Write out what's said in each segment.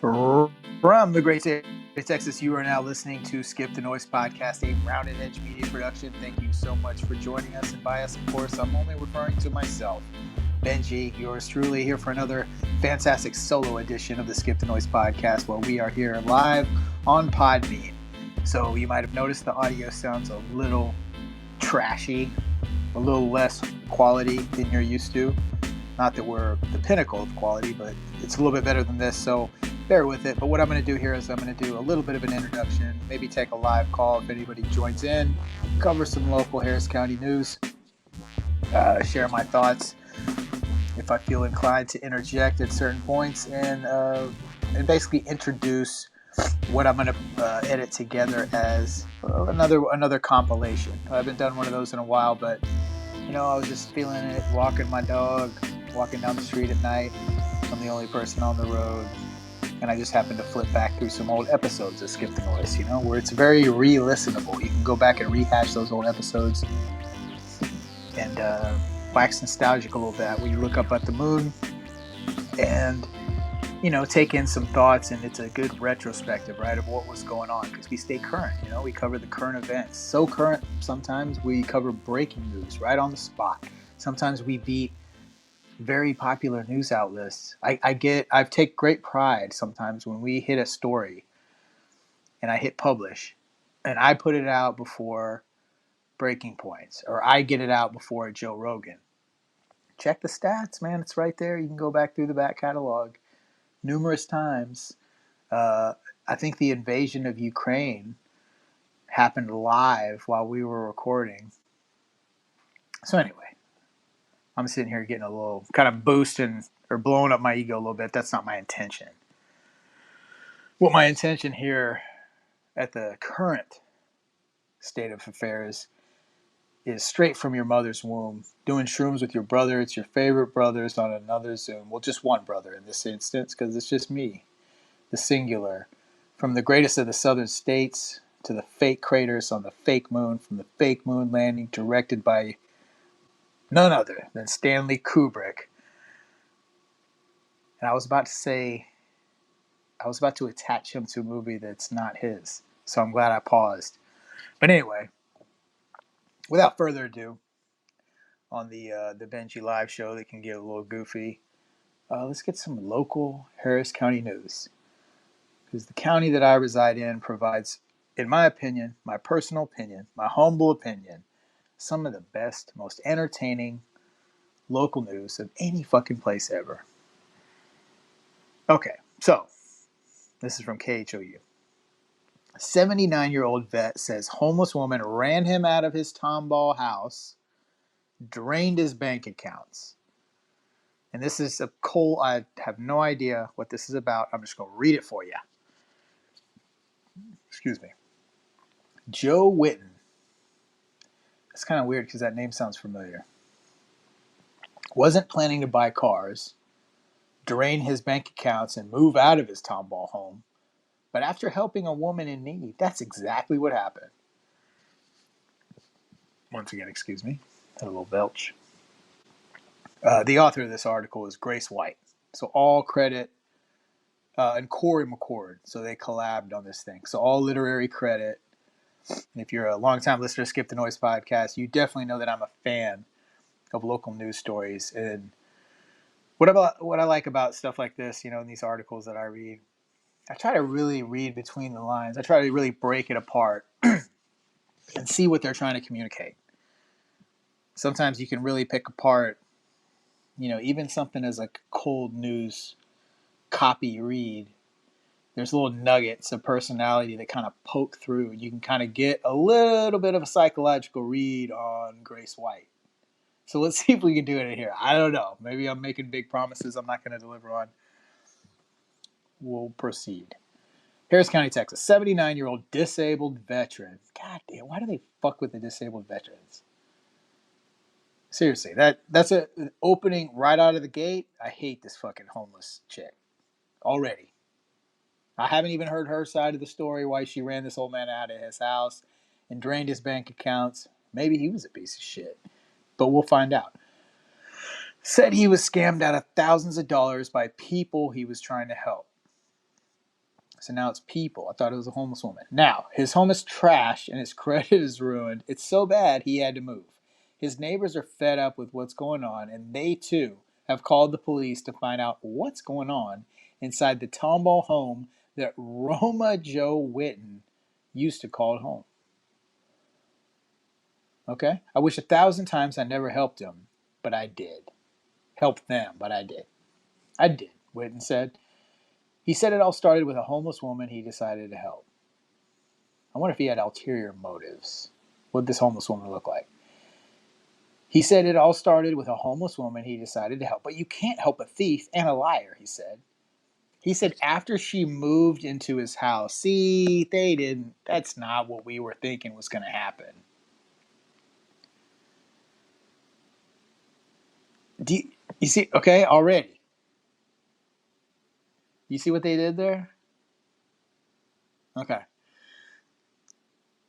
From the great state of Texas, you are now listening to Skip the Noise podcast, a Rounded Edge media production. Thank you so much for joining us. And by us, of course, I'm only referring to myself, Benji, yours truly, here for another fantastic solo edition of the Skip the Noise podcast, where we are here live on Podbean. So you might have noticed the audio sounds a little trashy, a little less quality than you're used to. Not that we're the pinnacle of quality, but it's a little bit better than this, so bear with it. But what I'm going to do here is I'm going to do a little bit of an introduction, maybe take a live call if anybody joins in, cover some local Harris County news, share my thoughts if I feel inclined to interject at certain points, and basically introduce what I'm going to edit together as another compilation. I haven't done one of those in a while, but I was just feeling it, walking my dog, walking down the street at night. I'm the only person on the road, and I just happened to flip back through some old episodes of Skip the Noise, where it's very re-listenable. You can go back and rehash those old episodes and wax nostalgic a little bit when you look up at the moon and take in some thoughts, and it's a good retrospective, right, of what was going on, because we stay current. We cover the current events, so current sometimes we cover breaking news right on the spot. Sometimes we beat very popular news outlets. I take great pride sometimes when we hit a story and I hit publish and I put it out before Breaking Points, or I get it out before Joe Rogan. Check the stats, man. It's right there. You can go back through the back catalog numerous times. I think the invasion of Ukraine happened live while we were recording. So anyway, I'm sitting here getting a little kind of boosting or blowing up my ego a little bit. That's not my intention. What my intention here at the current state of affairs is straight from your mother's womb, doing shrooms with your brother. It's your favorite brothers on another Zoom. Well, just one brother in this instance, because it's just me, the singular. From the greatest of the southern states to the fake craters on the fake moon, from the fake moon landing directed by none other than Stanley Kubrick. And I was about to attach him to a movie that's not his. So I'm glad I paused. But anyway, without further ado, on the Benji live show that can get a little goofy, let's get some local Harris County news. Because the county that I reside in provides, in my opinion, my personal opinion, my humble opinion, some of the best, most entertaining local news of any fucking place ever. Okay, so this is from KHOU. A 79-year-old vet says homeless woman ran him out of his Tomball house, drained his bank accounts. And this is a cold, I have no idea what this is about. I'm just going to read it for you. Excuse me. Joe Witten. It's kind of weird because that name sounds familiar. Wasn't planning to buy cars, drain his bank accounts, and move out of his Tomball home. But after helping a woman in need, that's exactly what happened. Once again, excuse me. Had a little belch. The author of this article is Grace White. So all credit, and Corey McCord. So they collabed on this thing. So all literary credit. And if you're a longtime listener to Skip the Noise podcast, you definitely know that I'm a fan of local news stories. And what I like about stuff like this, in these articles that I read, I try to really read between the lines. I try to really break it apart and see what they're trying to communicate. Sometimes you can really pick apart, even something as like cold news copy read. There's little nuggets of personality that kind of poke through, and you can kind of get a little bit of a psychological read on Grace White. So let's see if we can do it in here. I don't know. Maybe I'm making big promises I'm not going to deliver on. We'll proceed. Harris County, Texas. 79-year-old disabled veteran. God damn, why do they fuck with the disabled veterans? Seriously, that's an opening right out of the gate. I hate this fucking homeless chick already. I haven't even heard her side of the story, why she ran this old man out of his house and drained his bank accounts. Maybe he was a piece of shit, but we'll find out. Said he was scammed out of thousands of dollars by people he was trying to help. So now it's people. I thought it was a homeless woman. Now, his home is trashed and his credit is ruined. It's so bad he had to move. His neighbors are fed up with what's going on, and they too have called the police to find out what's going on inside the Tomball home that Roma Joe Witten used to call home. Okay? I wish 1,000 times I never helped him, but I did. Helped them, but I did. I did, Witten said. He said it all started with a homeless woman he decided to help. I wonder if he had ulterior motives. What did this homeless woman look like? He said it all started with a homeless woman he decided to help. But you can't help a thief and a liar, he said. He said after she moved into his house, see, they didn't. That's not what we were thinking was going to happen. You see, okay, already. You see what they did there? Okay.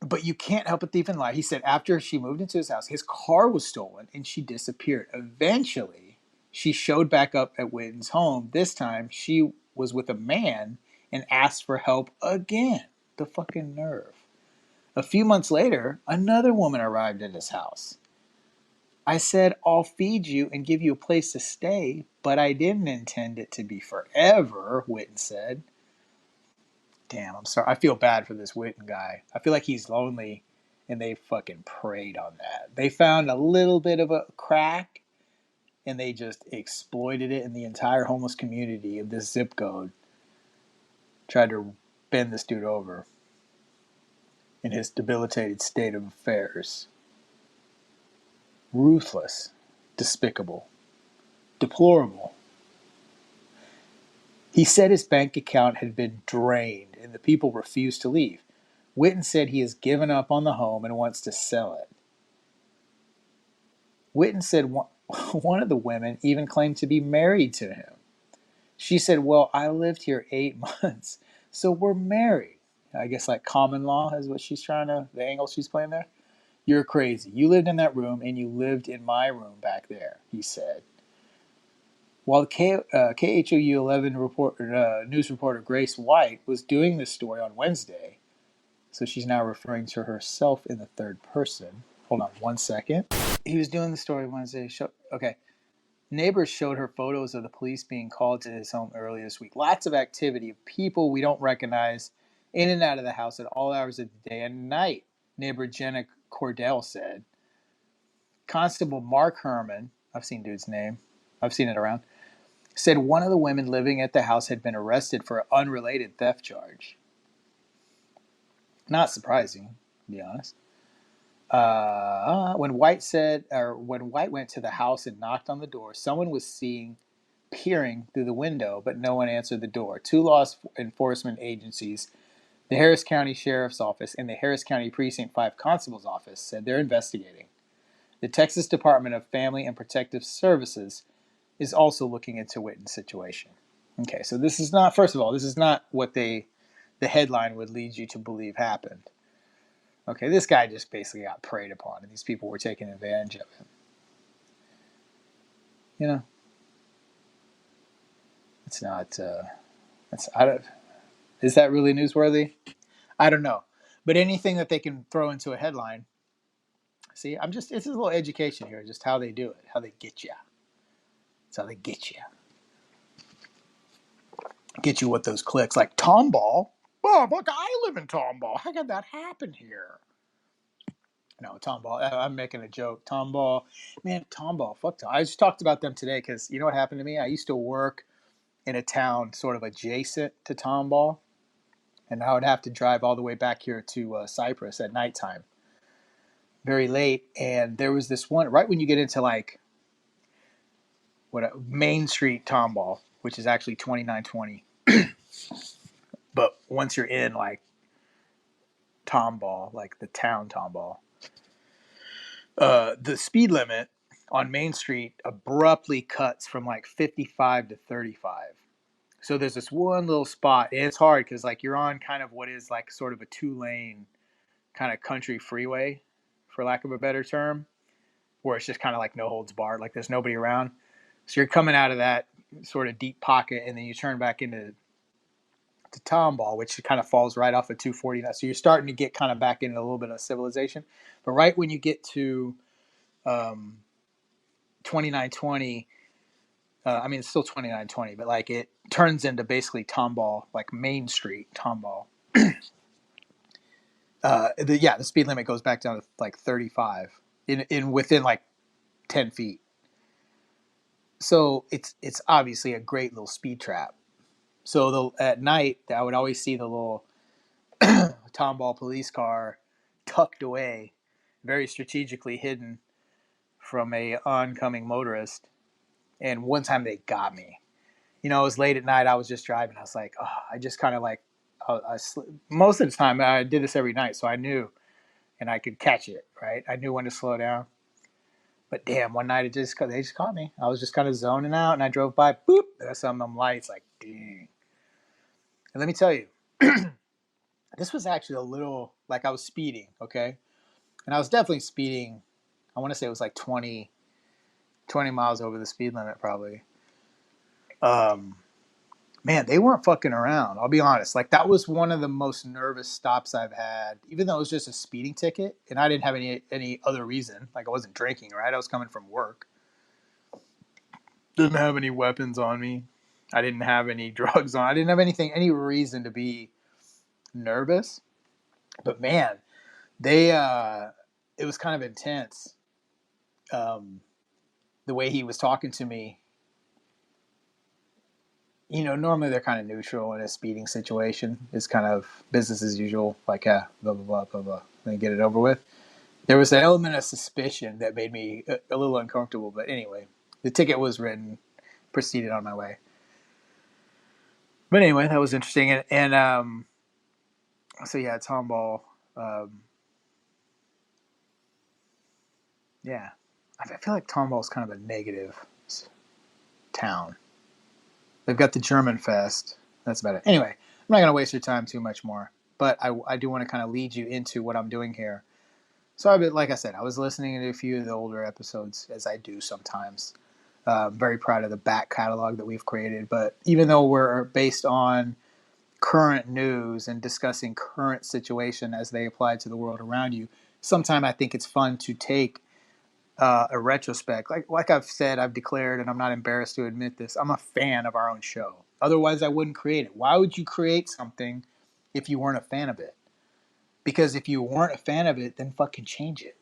But you can't help a thief and lie. He said after she moved into his house, his car was stolen and she disappeared. Eventually, she showed back up at Witten's home. This time, she was with a man and asked for help again. The fucking nerve. A few months later, another woman arrived at his house. I said, I'll feed you and give you a place to stay, but I didn't intend it to be forever, Witten said. Damn, I'm sorry. I feel bad for this Witten guy. I feel like he's lonely, and they fucking preyed on that. They found a little bit of a crack, and they just exploited it, and the entire homeless community of this zip code tried to bend this dude over in his debilitated state of affairs. Ruthless, despicable, deplorable. He said his bank account had been drained and the people refused to leave. Witten said he has given up on the home and wants to sell it. Witten said one of the women even claimed to be married to him. She said, well, I lived here 8 months, so we're married. I guess like common law is what the angle she's playing there. You're crazy. You lived in that room and you lived in my room back there, he said. While the KHOU 11 news reporter Grace White was doing this story on Wednesday, so she's now referring to herself in the third person. Hold on 1 second. He was doing the story Wednesday. Okay. Neighbors showed her photos of the police being called to his home early this week. Lots of activity of people we don't recognize in and out of the house at all hours of the day and night, neighbor Jenna Cordell said. Constable Mark Herman, I've seen dude's name, I've seen it around, said one of the women living at the house had been arrested for an unrelated theft charge. Not surprising, to be honest. When White went to the house and knocked on the door, someone was peering through the window, but no one answered the door. 2 law enforcement agencies, the Harris County Sheriff's Office and the Harris County Precinct 5 Constable's Office, said they're investigating. The Texas Department of Family and Protective Services is also looking into Witten's situation. Okay, so this is not, first of all, this is not what the headline would lead you to believe happened. Okay, this guy just basically got preyed upon, and these people were taking advantage of him. You know, it's not, is that really newsworthy? I don't know. But anything that they can throw into a headline, see, this is a little education here, just how they do it, how they get you. That's how they get you. Get you with those clicks, like Tomball. Oh, look, I live in Tomball. How could that happen here? No, Tomball. I'm making a joke. Tomball. Man, Tomball. Fuck Tomball. I just talked about them today because you know what happened to me? I used to work in a town sort of adjacent to Tomball, and I would have to drive all the way back here to Cypress at nighttime. Very late, and there was this one, right when you get into like Main Street Tomball, which is actually 2920. But once you're in like Tomball, like the town Tomball, the speed limit on Main Street abruptly cuts from like 55 to 35. So there's this one little spot, and it's hard because like you're on kind of what is like sort of a 2-lane kind of country freeway, for lack of a better term, where it's just kind of like no holds barred, like there's nobody around. So you're coming out of that sort of deep pocket, and then you turn back into to Tomball, which kind of falls right off of 249. So you're starting to get kind of back into a little bit of civilization. But right when you get to 2920, I mean, it's still 2920, but like it turns into basically Tomball, like Main Street Tomball. The speed limit goes back down to like 35 in within like 10 feet. So it's obviously a great little speed trap. So at night, I would always see the little Tomball police car tucked away, very strategically hidden from a oncoming motorist. And one time they got me. It was late at night. I was just driving. I was like, oh, I just kind of like, most of the time I did this every night, so I knew, and I could catch it. Right, I knew when to slow down. But damn, one night they just caught me. I was just kind of zoning out, and I drove by. Boop! There's some of them lights. Like, dang. And let me tell you, this was actually a little like I was speeding. Okay, and I was definitely speeding. I want to say it was like 20 miles over the speed limit, probably. Man, they weren't fucking around. I'll be honest. Like, that was one of the most nervous stops I've had, even though it was just a speeding ticket, and I didn't have any other reason. Like, I wasn't drinking, right? I was coming from work. Didn't have any weapons on me. I didn't have any drugs on. I didn't have any reason to be nervous. But man, it was kind of intense. The way he was talking to me. Normally they're kind of neutral in a speeding situation. It's kind of business as usual, like, blah, blah, blah, blah, blah, and get it over with. There was an element of suspicion that made me a little uncomfortable, but anyway, the ticket was written, proceeded on my way. But anyway, that was interesting. And so yeah, Tomball, yeah. I feel like Tomball's kind of a negative town. They've got the German Fest. That's about it. Anyway, I'm not going to waste your time too much more. But I do want to kind of lead you into what I'm doing here. So, like I said, I was listening to a few of the older episodes, as I do sometimes. I'm very proud of the back catalog that we've created. But even though we're based on current news and discussing current situation as they apply to the world around you, sometimes I think it's fun to take a retrospect. Like I've said, I've declared, and I'm not embarrassed to admit this, I'm a fan of our own show. Otherwise, I wouldn't create it. Why would you create something if you weren't a fan of it? Because if you weren't a fan of it, then fucking change it.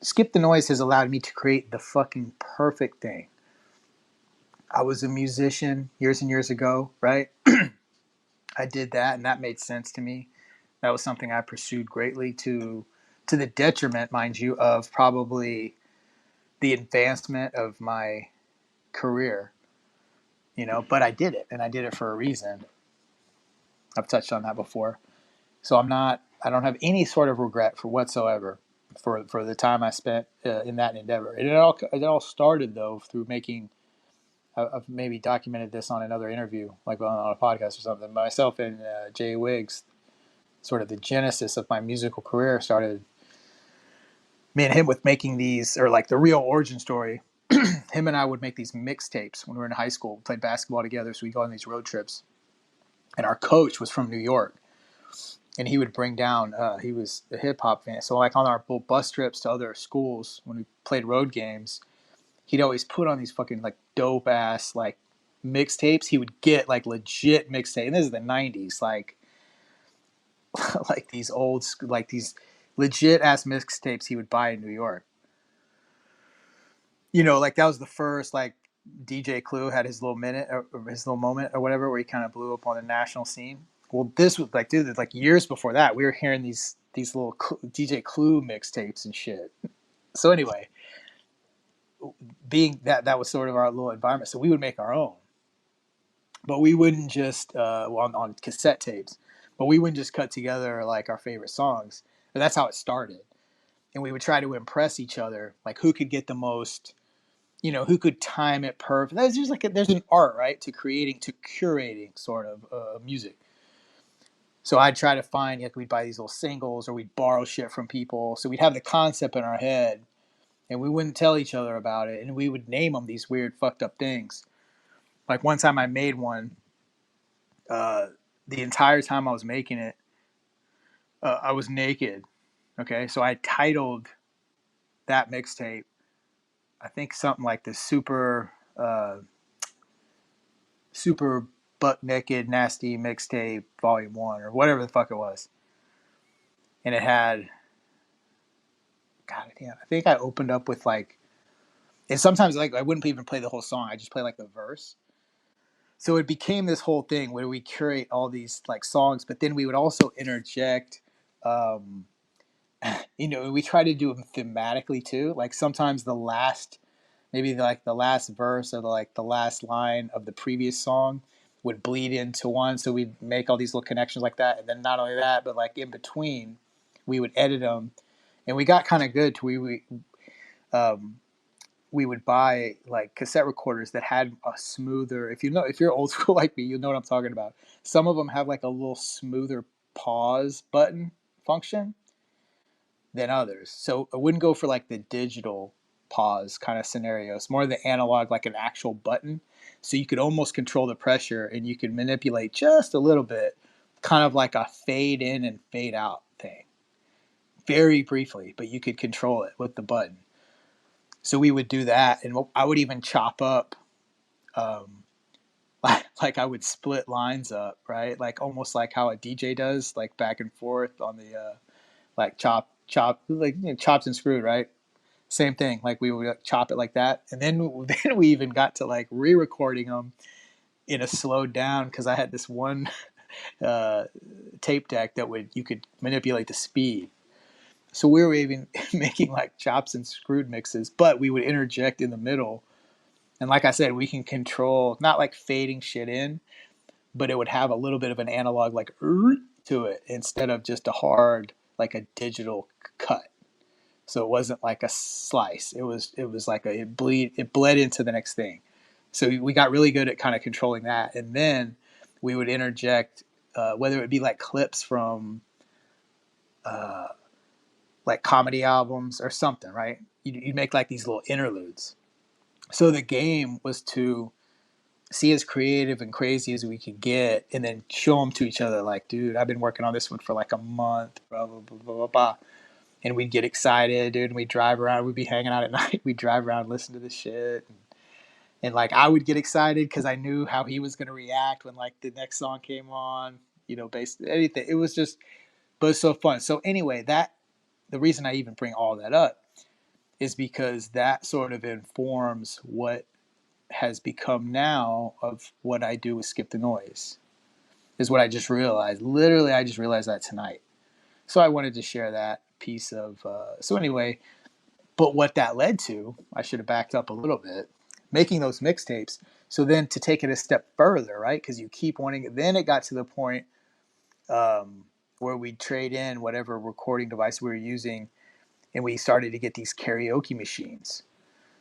Skip the Noise has allowed me to create the fucking perfect thing. I was a musician years and years ago, right? I did that, and that made sense to me. That was something I pursued greatly to the detriment, mind you, of probably the advancement of my career, but I did it, and I did it for a reason. I've touched on that before. So I don't have any sort of regret for whatsoever for the time I spent in that endeavor. And it all started, though, through making, I've maybe documented this on another interview, like on a podcast or something. Myself and Jay Wiggs, sort of the genesis of my musical career started, me and him with making these, or like the real origin story. Him and I would make these mixtapes when we were in high school. We played basketball together, so we'd go on these road trips. And our coach was from New York. And he would bring down, he was a hip-hop fan. So like on our bus trips to other schools, when we played road games, he'd always put on these fucking like dope-ass like mixtapes. He would get like legit mixtape. And this is the 90s, like these old, like these legit-ass mixtapes he would buy in New York. Like that was the first, like, DJ Clue had his little minute, or his little moment or whatever, where he kind of blew up on the national scene. Well, this was like, dude, like years before that, we were hearing these little DJ Clue mixtapes and shit. So anyway, being that was sort of our little environment, so we would make our own. But we wouldn't just on cassette tapes, but we wouldn't just cut together like our favorite songs. But that's how it started. And we would try to impress each other, like who could get the most, who could time it perfect. There's just like there's an art, right, to curating sort of music. So I'd try to find, like, we'd buy these little singles, or we'd borrow shit from people. So we'd have the concept in our head, and we wouldn't tell each other about it, and we would name them these weird fucked up things. Like one time I made one the entire time I was making it, I was naked. Okay, so I titled that mixtape, I think something like the super butt naked nasty mixtape volume 1 or whatever the fuck it was, and it had, God damn, I think I opened up with like, and sometimes like I wouldn't even play the whole song, I just play like the verse. So it became this whole thing where we curate all these like songs, but then we would also interject, um, we try to do them thematically too. Like sometimes the last, maybe like the last verse or like the last line of the previous song would bleed into one. So we'd make all these little connections like that. And then not only that, but like in between, we would edit them. And we got kind of good to um, we would buy like cassette recorders that had a smoother, if you're old school like me, you know what I'm talking about. Some of them have like a little smoother pause button function than others. So I wouldn't go for like the digital pause kind of scenario. It's more the analog, like an actual button. So you could almost control the pressure and you could manipulate just a little bit, kind of like a fade in and fade out thing. Very briefly, but you could control it with the button. So we would do that, and I would even chop up, um, like I would split lines up, right? Like almost like how a DJ does, like back and forth on the like chop, like chopped and screwed, right? Same thing. Like we would like, chop it like that, and then then we even got to like re-recording them in a slowed down because I had this one uh, tape deck that you could manipulate the speed. So we were even making like chops and screwed mixes, but we would interject in the middle. And like I said, we can control not like fading shit in, but it would have a little bit of an analog like to it instead of just a hard like a digital cut. So it wasn't like a slice. It was like it bled into the next thing. So we got really good at kind of controlling that, and then we would interject whether it be like clips from uh, like comedy albums or something, right? You'd make like these little interludes. So the game was to see as creative and crazy as we could get, and then show them to each other. Like, dude, I've been working on this one for like a month, blah blah blah blah blah. And we'd get excited, dude. And we'd drive around. We'd be hanging out at night. We'd drive around, listen to this shit, and like I would get excited because I knew how he was gonna react when like the next song came on. Based anything. It was just, but it's so fun. So anyway, the reason I even bring all that up is because that sort of informs what has become now of what I do with Skip the Noise. Is what I just realized. Literally, I just realized that tonight. So I wanted to share that piece of. So anyway, but what that led to, I should have backed up a little bit, making those mixtapes. So then to take it a step further, right? Because you keep wanting it. Then it got to the point where we'd trade in whatever recording device we were using, and we started to get these karaoke machines.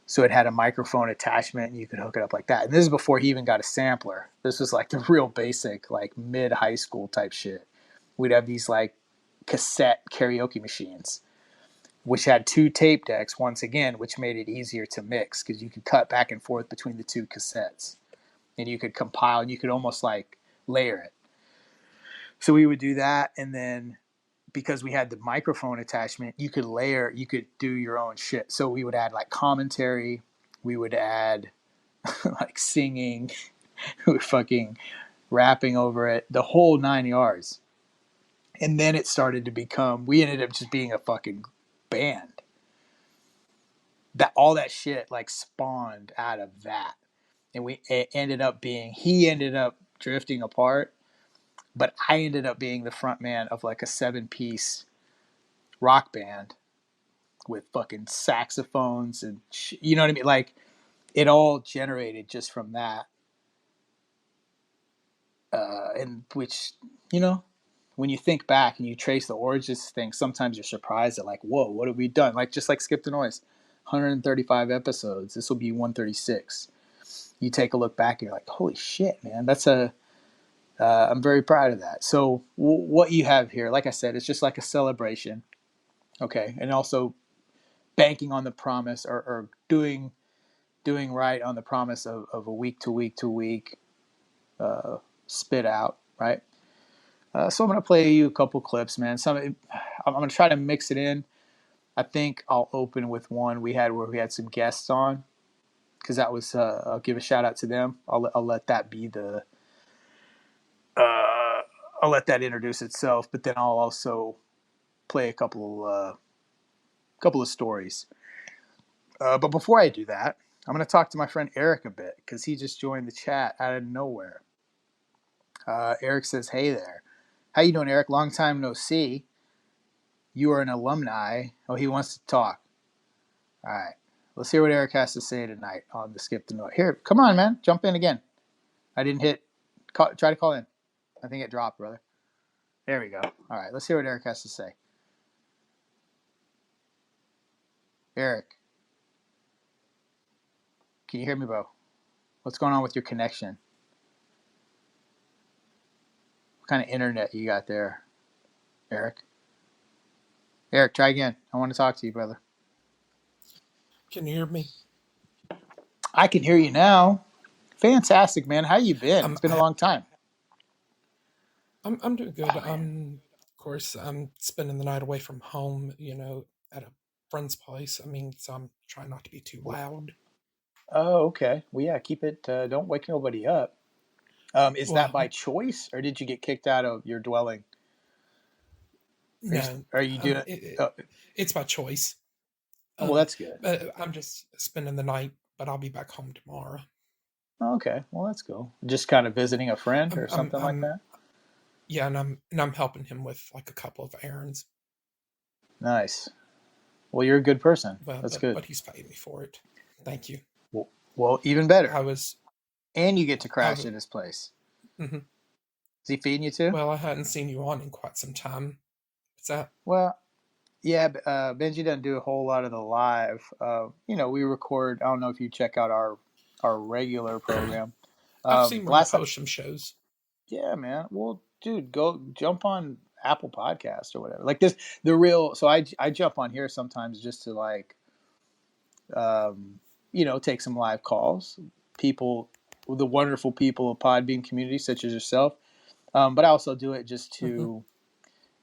So it had a microphone attachment, and you could hook it up like that. And this is before he even got a sampler. This was like the real basic, like mid high school type shit. We'd have these like cassette karaoke machines, which had two tape decks once again, which made it easier to mix because you could cut back and forth between the two cassettes, and you could compile, and you could almost like layer it. So we would do that, and then because we had the microphone attachment, you could do your own shit. So we would add like commentary, we would add like singing, we were fucking rapping over it, the whole 9 yards. And then it started to we ended up just being a fucking band. That all that shit like spawned out of that. And he ended up drifting apart, but I ended up being the front man of like a 7-piece rock band with fucking saxophones and you know what I mean? Like it all generated just from that. And which, when you think back and you trace the origins of things, sometimes you're surprised at like, whoa, what have we done? Like just like Skip the Noise, 135 episodes. This will be 136. You take a look back and you're like, holy shit, man, I'm very proud of that. So what you have here, like I said, it's just like a celebration. Okay. And also banking on the promise or doing right on the promise of a week to week spit out, right? So I'm gonna play you a couple clips, man. I'm gonna try to mix it in. I think I'll open with one we had where we had some guests on, because that was I'll give a shout out to them. I'll let that be the I'll let that introduce itself, but then I'll also play a couple of stories. But before I do that, I'm going to talk to my friend Eric a bit, because he just joined the chat out of nowhere. Eric says, "Hey there, how you doing, Eric? Long time no see. You are an alumni." Oh, he wants to talk. All right, let's hear what Eric has to say tonight on the Skip the Noise. Here, come on, man, jump in again. I didn't hit. Try to call in. I think it dropped, brother. There we go. All right, let's hear what Eric has to say. Eric, can you hear me, bro? What's going on with your connection? What kind of internet you got there, Eric? Eric, try again. I want to talk to you, brother. Can you hear me? I can hear you now. Fantastic, man. How you been? It's been a long time. I'm doing good. Of course, I'm spending the night away from home, at a friend's place. So I'm trying not to be too loud. Oh, okay. Well, yeah, keep it. Don't wake nobody up. Is that by choice, or did you get kicked out of your dwelling? No. Are you doing it's by choice. Well, that's good. I'm just spending the night, but I'll be back home tomorrow. Okay. Well, that's cool. Just kind of visiting a friend or something like that? Yeah, and I'm helping him with like a couple of errands. Nice. Well, you're a good person. That's good. But he's paying me for it. Thank you. Well, even better. And you get to crash at his place. Mm-hmm. Is he feeding you too? Well, I hadn't seen you on in quite some time. What's that? Well, yeah, Benji doesn't do a whole lot of the live. We record. I don't know if you check out our regular program. I've seen where you post some shows. Yeah, man. Well, dude, go jump on Apple Podcast or whatever. Like this, So I jump on here sometimes just to take some live calls. People, the wonderful people of Podbean community, such as yourself. But I also do it just to.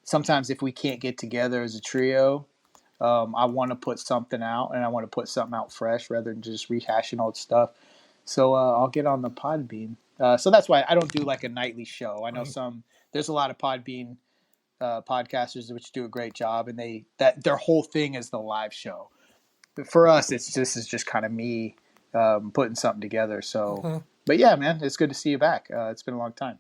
Sometimes if we can't get together as a trio, I want to put something out, and I want to put something out fresh rather than just rehashing old stuff. So I'll get on the Podbean. So that's why I don't do like a nightly show. I know there's a lot of Podbean podcasters which do a great job, and their whole thing is the live show. But for us, this is just kind of me putting something together. So, But yeah, man, it's good to see you back. It's been a long time.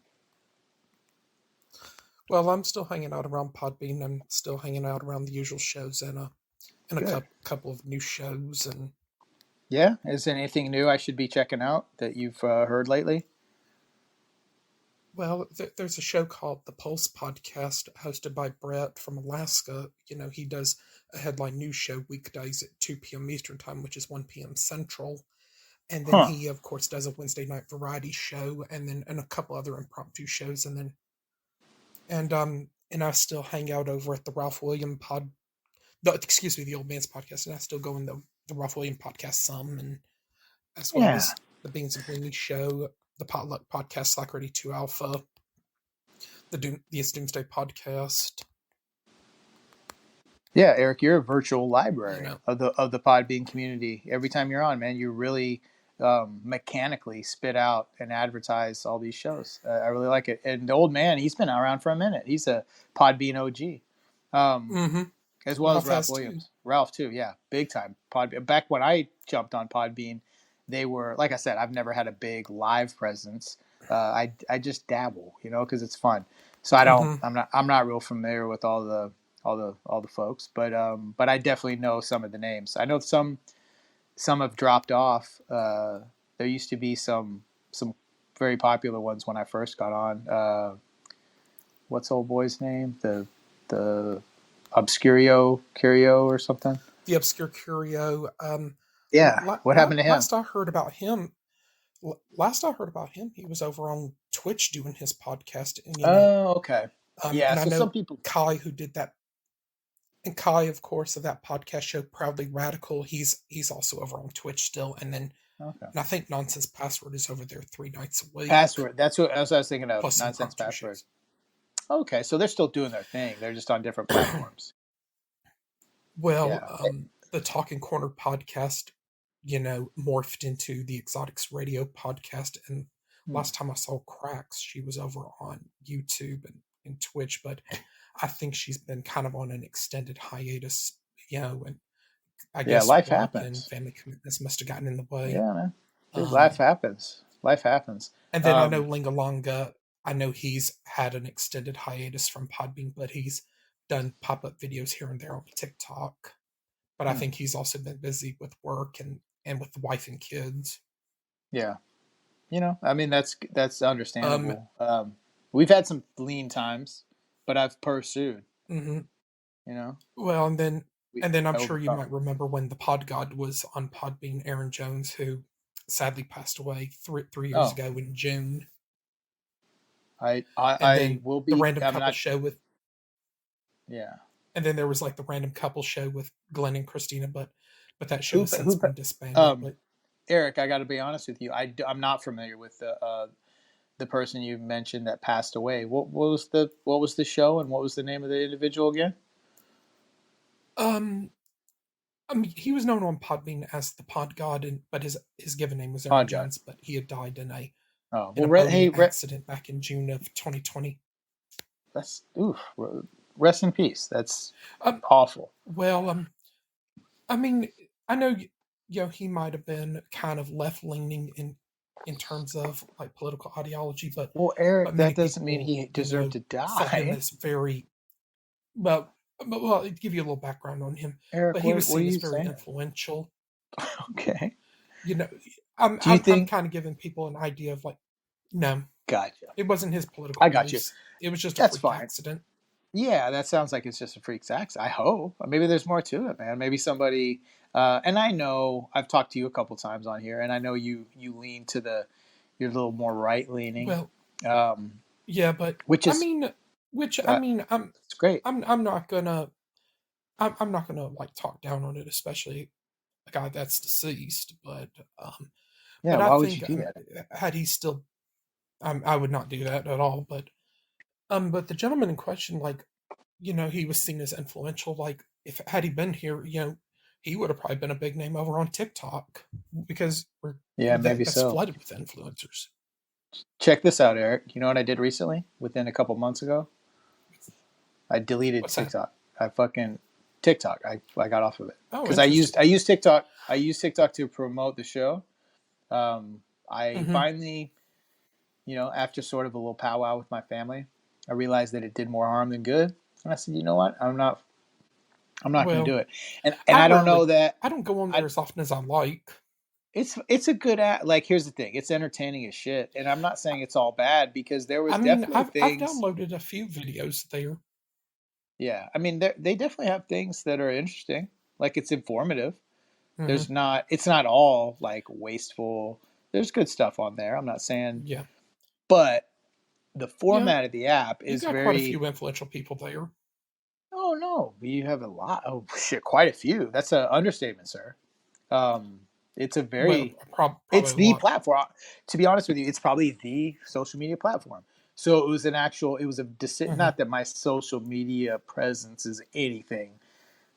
Well, I'm still hanging out around Podbean. I'm still hanging out around the usual shows and a couple of new shows. And yeah, is there anything new I should be checking out that you've heard lately? Well, there's a show called The Pulse Podcast hosted by Brett from Alaska. He does a headline news show weekdays at 2 p.m. Eastern Time, which is 1 p.m. Central. And then he, of course, does a Wednesday night variety show and a couple other impromptu shows. And I still hang out over at the Ralph William the Old Man's Podcast, and I still go in the Ralph William Podcast some, and as well as the Beans and Weenie Show, the Potluck Podcast, Slack Ready 2 Alpha, the Doomsday Podcast. Yeah, Eric, you're a virtual library of the Podbean community. Every time you're on, man, you really mechanically spit out and advertise all these shows. I really like it. And the Old Man, he's been around for a minute. He's a Podbean OG. As well as Ralph Williams. Ralph too, yeah. Big time. Podbean. Back when I jumped on Podbean, they were, like I said, I've never had a big live presence. I just dabble, because it's fun. So I'm not real familiar with all the folks, but I definitely know some of the names. I know some have dropped off. There used to be some very popular ones when I first got on. What's old boy's name? The Obscurio Curio or something. The Obscure Curio. What happened to him? Last I heard about him, he was over on Twitch doing his podcast. And, okay. And I know some people. Kai, who did that. And Kai, of course, of that podcast show, Proudly Radical, he's also over on Twitch still. And then and I think Nonsense Password is over there 3 nights a week. Password. That's what I was thinking of. Plus Nonsense Password. Shows. Okay, so they're still doing their thing. They're just on different platforms. Well, Yeah. the Talking Corner podcast, morphed into the Exotics Radio podcast. And Hmm. last time I saw Cracks, she was over on YouTube and Twitch, but I think she's been kind of on an extended hiatus, and I Yeah, guess life work and happens. family commitments must have gotten in the way. Yeah, man. Dude, life Um, happens. Life happens. and then I know Lingalonga, I know he's had an extended hiatus from Podbean, but he's done pop-up videos here and there on TikTok. But I think he's also been busy with work and with the wife and kids. Yeah. I mean, that's understandable. We've had some lean times, but I've pursued, Mm-hmm. Well, and then I'm sure you overcome. might remember when the Pod God was on Podbean, Aaron Jones, who sadly passed away 3 years ago in June. I will be the random I'm couple not, show with. Yeah. And then there was like the random couple show with Glenn and Christina, but that show has since been disbanded. But Eric, I got to be honest with you. I'm not familiar with the person you mentioned that passed away. What was the show and what was the name of the individual again? I mean, he was known on Podbean as the Pod God, but his given name was Aaron Jones. But he had died in a boating accident back in June of 2020. That's rest in peace. That's awful. Well, I mean, I know he might have been kind of left leaning in terms of like political ideology, but Eric, that doesn't mean he deserved to die. Saw him as very well. To give you a little background on him, Eric, but he was seen as very influential. Okay. I'm kind of giving people an idea of like, no, gotcha. It wasn't his political. I got beliefs. You. It was just a freak accident. Yeah, that sounds like it's just a freak accident. I hope. Maybe there's more to it, man. Maybe somebody. And I know I've talked to you a couple times on here, and I know you lean to you're a little more right leaning. Well, yeah, but it's great. I'm not gonna like talk down on it, especially a guy that's deceased. But yeah, but why would you do that? Had he still, I would not do that at all. But the gentleman in question, like, he was seen as influential. Like, had he been here, he would have probably been a big name over on TikTok because maybe that's so. flooded with influencers. Check this out, Eric. You know what I did recently? Within a couple months ago, I deleted TikTok. TikTok. I got off of it because I used TikTok. I used TikTok to promote the show. I finally, after sort of a little powwow with my family, I realized that it did more harm than good, and I said, you know what? I'm not going to do it. And I don't know that I don't go on there as often as I like. It's a good like. Here's the thing: it's entertaining as shit, and I'm not saying it's all bad because there was definitely things. I've downloaded a few videos there. Yeah, I mean, they definitely have things that are interesting. Like, it's informative. It's not all like wasteful. There's good stuff on there. I'm not saying, but the format of the app is quite a few influential people there. Oh no, you have a lot. Oh shit, quite a few. That's an understatement, sir. It's a very, it's the platform. To be honest with you, it's probably the social media platform. So it was not that my social media presence is anything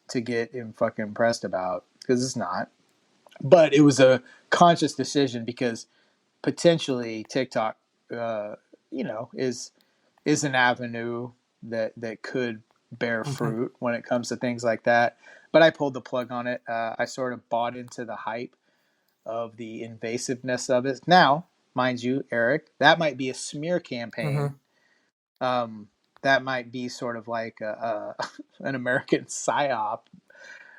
to get fucking impressed about, because it's not. But it was a conscious decision because potentially TikTok, is an avenue that could bear fruit when it comes to things like that. But I pulled the plug on it. I sort of bought into the hype of the invasiveness of it. Now, mind you, Eric, that might be a smear campaign. That might be sort of like an American psyop,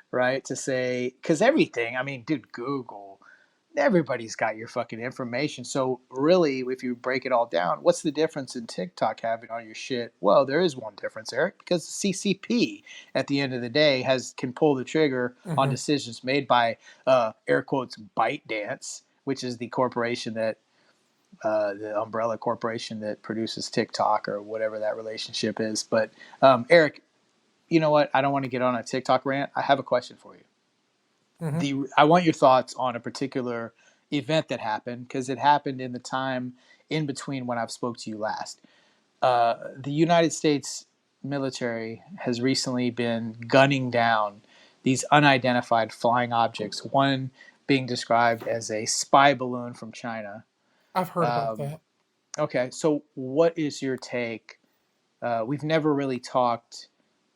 right? To say, because everything, I mean, dude, Google, everybody's got your fucking information. So really, if you break it all down, what's the difference in TikTok having all your shit? Well, there is one difference, Eric, because the CCP at the end of the day can pull the trigger on decisions made by air quotes ByteDance, which is the corporation that the umbrella corporation that produces TikTok or whatever that relationship is. But Eric, you know what? I don't want to get on a TikTok rant. I have a question for you. I want your thoughts on a particular event that happened, because it happened in the time in between when I've spoke to you last. the United States military has recently been gunning down these unidentified flying objects, one being described as a spy balloon from China. I've heard about Um, that. okay, so what is your take? We've never really talked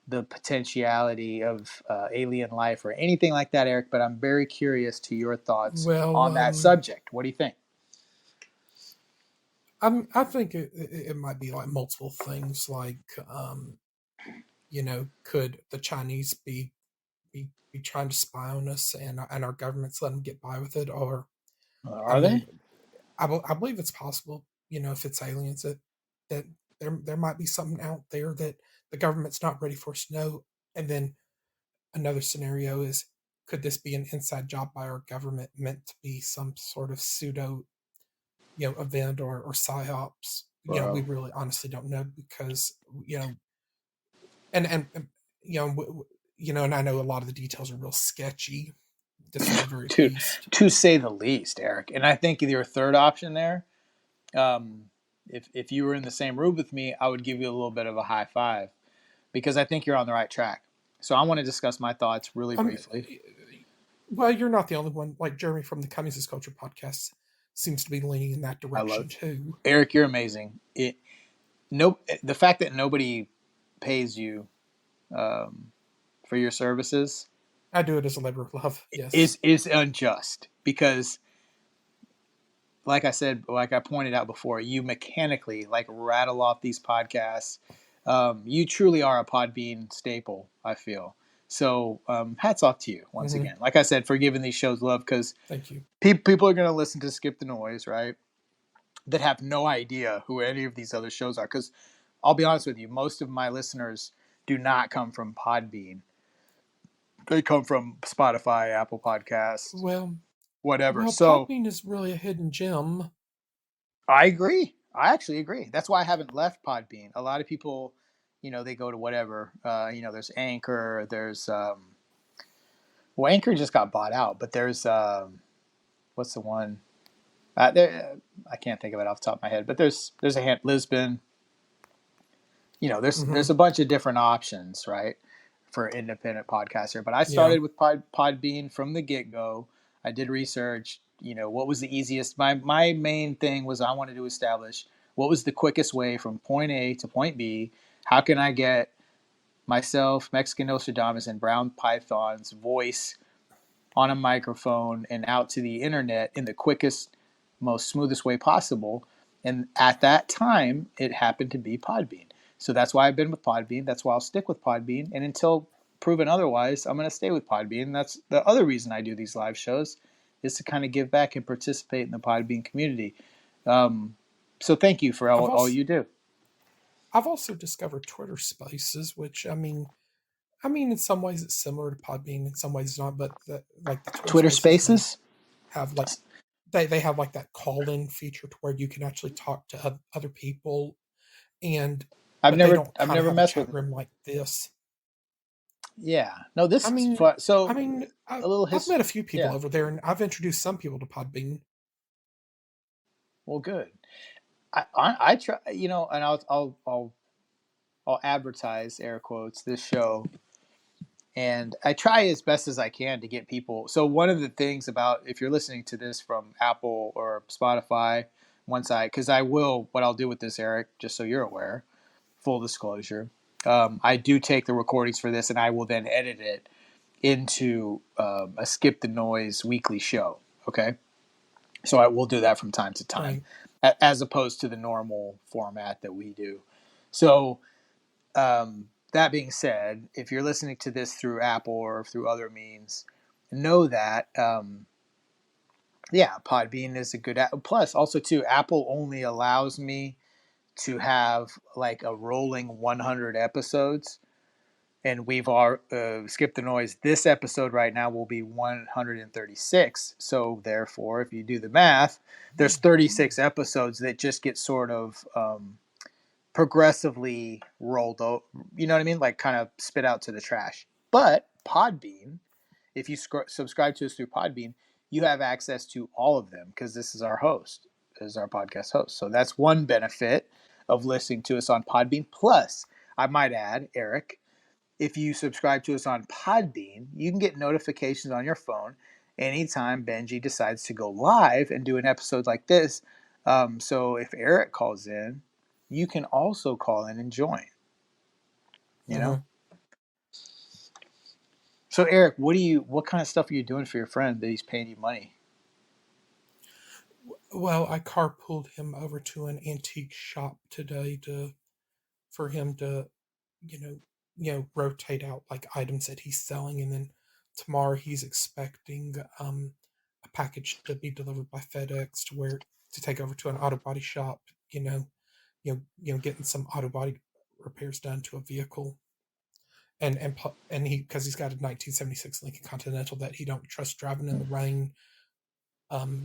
the potentiality of alien life or anything like that, Eric, but I'm very curious to your thoughts Well, on that subject. What do you think? I think it might be like multiple things. Like, could the Chinese be trying to spy on us, and our government's letting them get by with it? Or, I Are they? mean, I believe it's possible. If it's aliens, that there might be something out there that the government's not ready for us to know. And then another scenario is, could this be an inside job by our government meant to be some sort of pseudo, event or psyops? We Bro. really honestly don't know, because and you know and I know a lot of the details are real sketchy, to say the very to least. to say the least, Eric. And I think your third option there, um, if you were in the same room with me, I would give you a little bit of a high five because I think you're on the right track. So I want to discuss my thoughts really Um, briefly. well, you're not the only one. Like Jeremy from the Cummings is Culture podcast seems to be leaning in that I love direction too. Eric. You're amazing. The fact that nobody pays you um, for your services I do it as a labor of love. Yes. is unjust because like I said, like I pointed out before, you mechanically like rattle off these podcasts. You truly are a Podbean staple, I feel. So hats off to you once Hmm. again. Like I said, for giving these shows love because Thank you. people are going to listen to Skip the Noise, right? That have no idea who any of these other shows are. Because I'll be honest with you, most of my listeners do not come from Podbean. They come from Spotify, Apple Podcasts, Well, whatever. well, So Podbean is really a hidden gem. I agree. I actually agree. That's why I haven't left Podbean. A lot of people, they go to whatever. There's Anchor. There's well, Anchor just got bought out, but there's what's the one? I can't think of it off the top of my head, but there's a hand Lisbon. There's Hmm. a bunch of different options, right, for independent podcaster. But I Yeah. started with Podbean from the get go. I did research. What was the easiest? My main thing was I wanted to establish what was the quickest way from point A to point B. How can I get myself, Mexican Nostradamus, and Brown Python's voice on a microphone and out to the internet in the quickest, most smoothest way possible? And at that time, it happened to be Podbean. So that's why I've been with Podbean. That's why I'll stick with Podbean. And until proven otherwise, I'm going to stay with Podbean. And that's the other reason I do these live shows is to kind of give back and participate in the Podbean community. Um, so thank you for I've all also you do. I've also discovered Twitter Spaces, which I mean, in some ways it's similar to Podbean, in some ways it's not. But like the Twitter Twitter Spaces, they Spaces? have like they have like that call-in feature to where you can actually talk to other people, and I've but they never don't I've kind of never have a messed chat with it. room like this. Yeah. No, this I is mean, fun. I So mean, a little I've met history. a few people Yeah. over there, and I've introduced some people to Podbean. Well, good. I try, and I'll advertise air quotes this show, and I try as best as I can to get people. So one of the things about if you're listening to this from Apple or Spotify, one side, because what I'll do with this, Eric, just so you're aware, full disclosure, I do take the recordings for this, and I will then edit it into a Skip the Noise weekly show. Okay. So I will do that from time to time, Right. as opposed to the normal format that we do. So that being said, if you're listening to this through Apple or through other means, know that yeah, Podbean is a good app. Plus, also too, Apple only allows me to have like a rolling 100 episodes, and we've all skipped the noise. This episode right now will be 136. So therefore, if you do the math, there's 36 episodes that just get sort of progressively rolled over. You know what I mean? Like kind of spit out to the trash. But Podbean, if you subscribe to us through Podbean, you have access to all of them because this is our host, this is our podcast host. So that's one benefit. of listening to us on Podbean. Plus, I might add, Eric, if you subscribe to us on Podbean, you can get notifications on your phone anytime Benji decides to go live and do an episode like this. So if Eric calls in, you can also call in and join. You know? So Eric, what kind of stuff are you doing for your friend that he's paying you money? Well, I carpooled him over to an antique shop today for him to, rotate out like items that he's selling, and then tomorrow he's expecting a package to be delivered by FedEx to take over to an auto body shop. Getting some auto body repairs done to a vehicle, and because he's got a 1976 Lincoln Continental that he don't trust driving in the rain.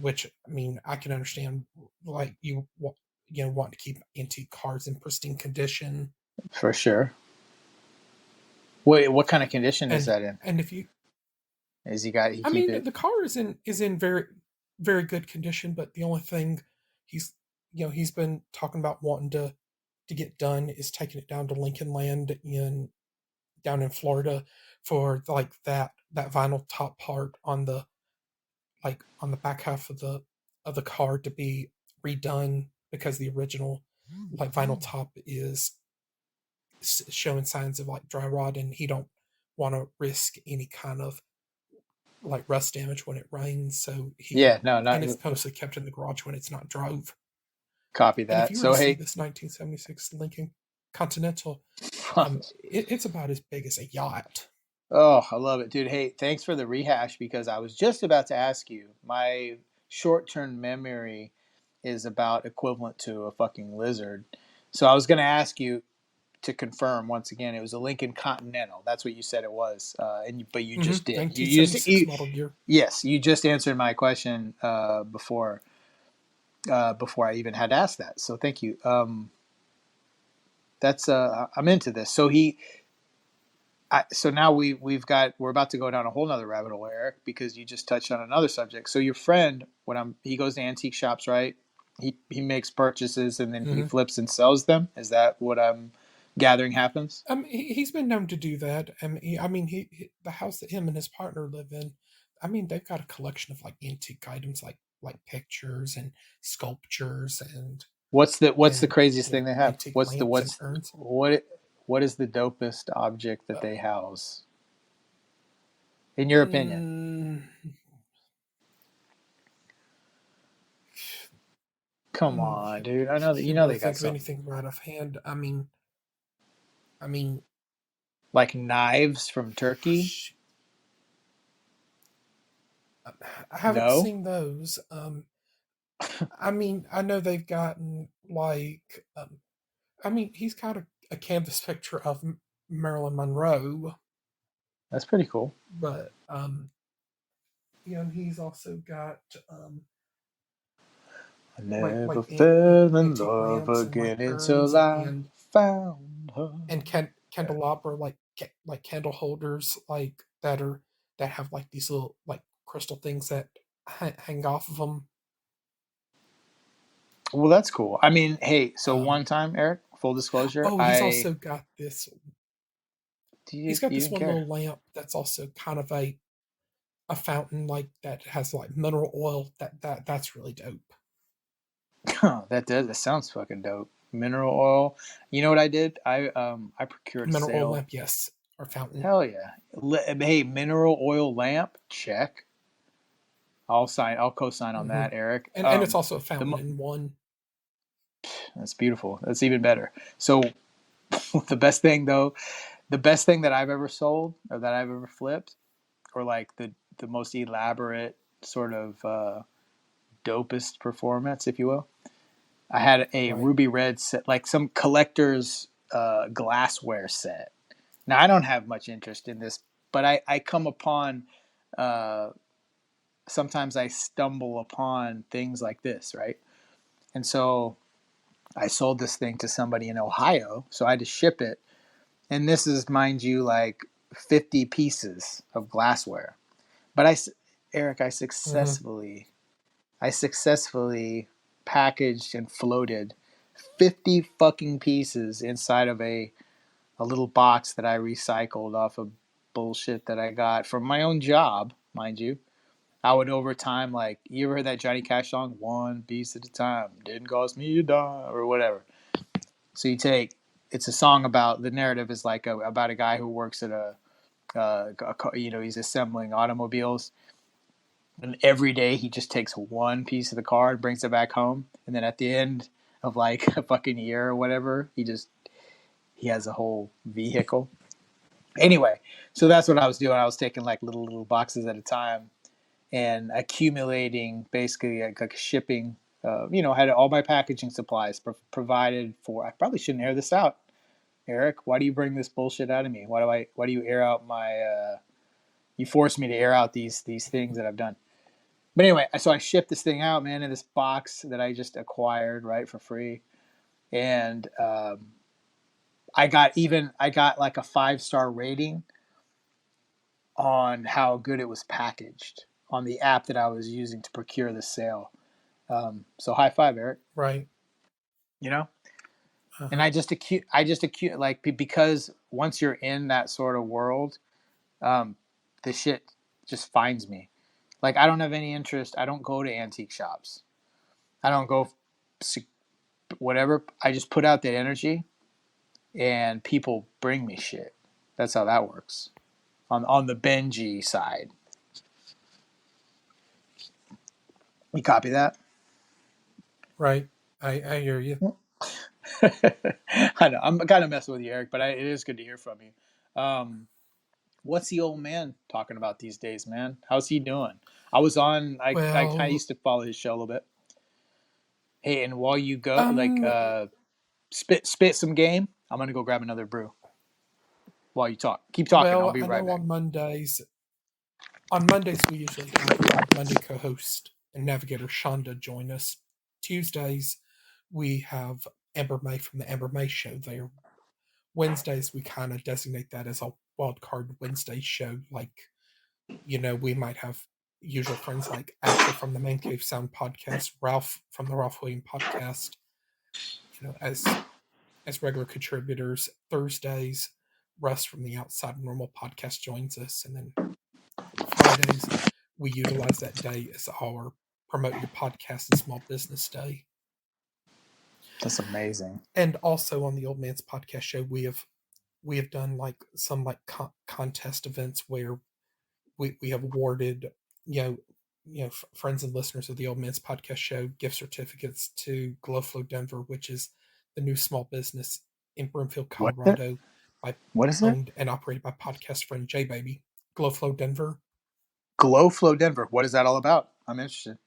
Which, I mean, I can understand, like, want to keep antique cars in pristine condition. For sure. What kind of condition is that in? And if you, the car is in very, very good condition, but the only thing he's been talking about wanting to get done is taking it down to Lincoln Land down in Florida for like that vinyl top part on the back half of the car to be redone, because the original like vinyl top is showing signs of like dry rot, and he don't want to risk any kind of like rust damage when it rains. So and it's mostly kept in the garage when it's not drove. Copy that. And if you were to see this 1976 Lincoln Continental, it's about as big as a yacht. Oh, I love it, dude. Hey, thanks for the rehash, because I was just about to ask you. My short-term memory is about equivalent to a fucking lizard. So I was going to ask you to confirm once again. It was a Lincoln Continental. That's what you said it was. But you just did. 1976 model year. Yes, you just answered my question before I even had asked that. So thank you. That's I'm into this. So so now we're about to go down a whole nother rabbit hole, Eric, because you just touched on another subject. So your friend, he goes to antique shops, right? He makes purchases and then he flips and sells them. Is that what I'm gathering happens? He's been known to do that. The house that him and his partner live in, they've got a collection of like antique items, like pictures and sculptures and. What's the craziest thing they have? What is the dopest object that they house? In your opinion? Come on, dude. I know that they got something. Anything right offhand. I mean, like knives from Turkey. I haven't seen those. I know they've gotten like. He's got a canvas picture of Marilyn Monroe. That's pretty cool. But he's also got I never fell in love again until I found her. And candelabra, like candle holders, like that have like these little like crystal things that hang off of them. Well, that's cool. Hey, so one time, Eric, full disclosure. Oh, he's also got this. He's got this one little lamp that's also kind of a fountain, like that has like mineral oil. That's really dope. Oh, that sounds fucking dope. Mineral oil. You know what I did? I procured mineral oil lamp, yes, or fountain. Hell yeah! Hey, mineral oil lamp, check. I'll co-sign on that, Eric. And it's also a fountain in one. That's beautiful. That's even better. So the best thing that I've ever sold or that I've ever flipped, or like the most elaborate sort of dopest performance, if you will, I had a ruby red set, like some collector's glassware set. Now, I don't have much interest in this, but I come upon sometimes I stumble upon things like this, right? And so I sold this thing to somebody in Ohio, so I had to ship it. And this is, mind you, like 50 pieces of glassware. But Eric, I successfully packaged and floated 50 fucking pieces inside of a little box that I recycled off of bullshit that I got from my own job, mind you. I would over time, like, you ever heard that Johnny Cash song, "One piece at a time, didn't cost me a dime," or whatever. So it's a song about, the narrative is like about a guy who works at he's assembling automobiles. And every day he just takes one piece of the car and brings it back home. And then at the end of like a fucking year or whatever, he has a whole vehicle. Anyway, so that's what I was doing. I was taking like little boxes at a time and accumulating basically like shipping. Had all my packaging supplies provided for. I probably shouldn't air this out, Eric. Why do you bring this bullshit out of me? Why do you air out my? You force me to air out these things that I've done. But anyway, so I shipped this thing out, man, in this box that I just acquired right for free, and I got like a 5-star rating on how good it was packaged on the app that I was using to procure the sale. So high five, Eric. Right. You know, and I just like, because once you're in that sort of world, the shit just finds me. Like, I don't have any interest. I don't go to antique shops. I don't go whatever. I just put out that energy, and people bring me shit. That's how that works. On the Benji side. You copy that? Right. I hear you. I know. I'm kind of messing with you, Eric, but it is good to hear from you. What's the old man talking about these days, man? How's he doing? I used to follow his show a little bit. Hey, and while you go, spit some game, I'm gonna go grab another brew. While you talk, keep talking. I'll be right back. On Mondays we usually have our Monday co-host and navigator Shonda join us. Tuesdays we have Amber May from the Amber May Show there. Wednesdays we kind of designate that as a wild card Wednesday show. Like, we might have usual friends like Ashley from the Man Cave Sound podcast, Ralph from the Ralph William podcast, as regular contributors. Thursdays, Russ from the Outside Normal podcast joins us, and then Fridays we utilize that day as our Promote Your Podcast and Small Business Day. That's amazing. And also on the Old Man's Podcast Show, we have done like some like contest events where we have awarded friends and listeners of the Old Man's Podcast Show gift certificates to Glowflow Denver, which is the new small business in Broomfield, Colorado, owned and operated by podcast friend J Baby. Glowflow Denver. Glowflow Denver. What is that all about? I'm interested.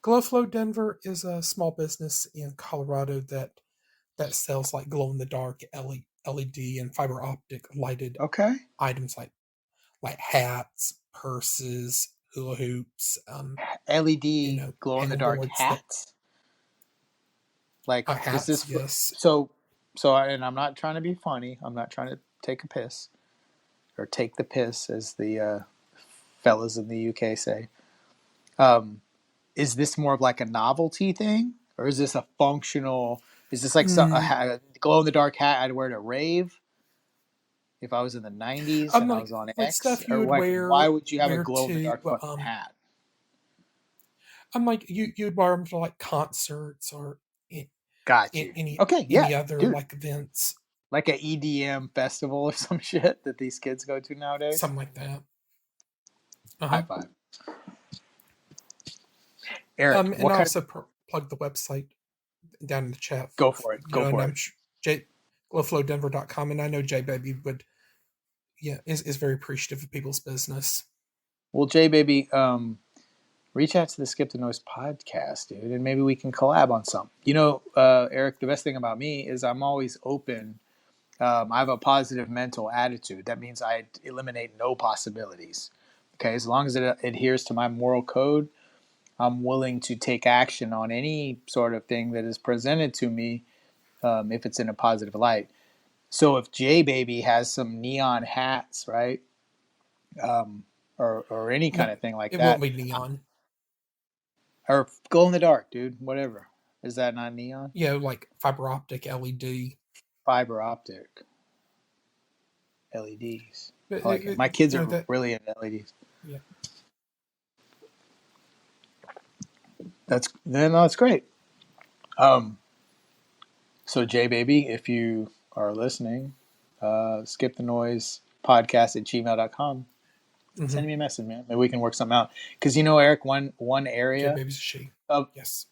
Glowflow Denver is a small business in Colorado that sells like glow in the dark LED and fiber optic lighted items like hats, purses, hula hoops, LED glow in the dark hats. Hats, is this yes. So and I'm not trying to be funny. I'm not trying to take a piss or take the piss, as the fellas in the UK say. Is this more of like a novelty thing, or is this a functional? Is this like a glow in the dark hat I'd wear to rave if I was in the 90s and I was on X? Stuff you would wear. Why would you have a glow in the dark fucking hat? I'm like you'd wear them for like concerts or any other like events, like an EDM festival or some shit that these kids go to nowadays. Something like that. High five. Eric, and I also plug the website down in the chat. Go for it. glowflowdenver.com, and I know J Baby is very appreciative of people's business. Well, J Baby, reach out to the Skip the Noise podcast, dude, and maybe we can collab on something. Eric, the best thing about me is I'm always open. I have a positive mental attitude. That means I eliminate no possibilities. Okay, as long as it adheres to my moral code, I'm willing to take action on any sort of thing that is presented to me, if it's in a positive light. So if J Baby has some neon hats, right, or any kind of thing like that, it won't be neon or glow in the dark, dude. Whatever. Is that not neon? Like fiber optic LED. Fiber optic LEDs. I like it. My kids are really into LEDs. Yeah. That's great. So Jay Baby, if you are listening, skip the noise podcast@gmail.com. Send me a message, man. Maybe we can work something out. Because Eric, one area. Jay Baby's a she. Yes.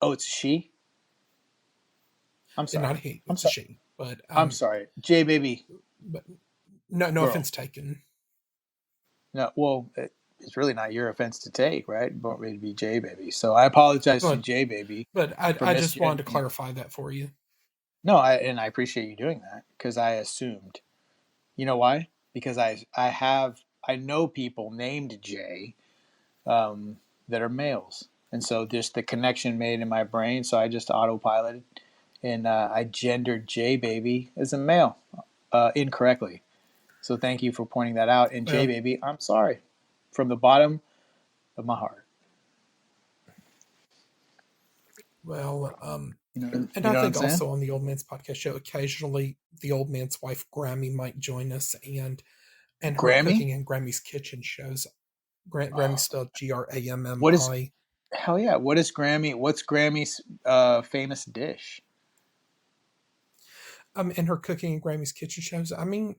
Oh, it's a she? I'm sorry. Not a he. It's a she. But I'm sorry. Jay Baby. But no offense taken. No, well, it's really not your offense to take, right? You want me to be Jay Baby. So I apologize to Jay Baby. But I just wanted to clarify that for you. No, I appreciate you doing that because I assumed. You know why? Because I know people named Jay that are males. And so just the connection made in my brain, so I just autopiloted. And I gendered Jay Baby as a male incorrectly. So thank you for pointing that out. And Jay Baby, I'm sorry. From the bottom of my heart. Well, and I think also on the Old Man's Podcast show, occasionally the Old Man's wife, Grammy, might join us. And her cooking in Grammy's Kitchen shows. Grammy's spelled Grammi. What is... Hell yeah. What's Grammy's famous dish? And her cooking in Grammy's Kitchen shows. I mean,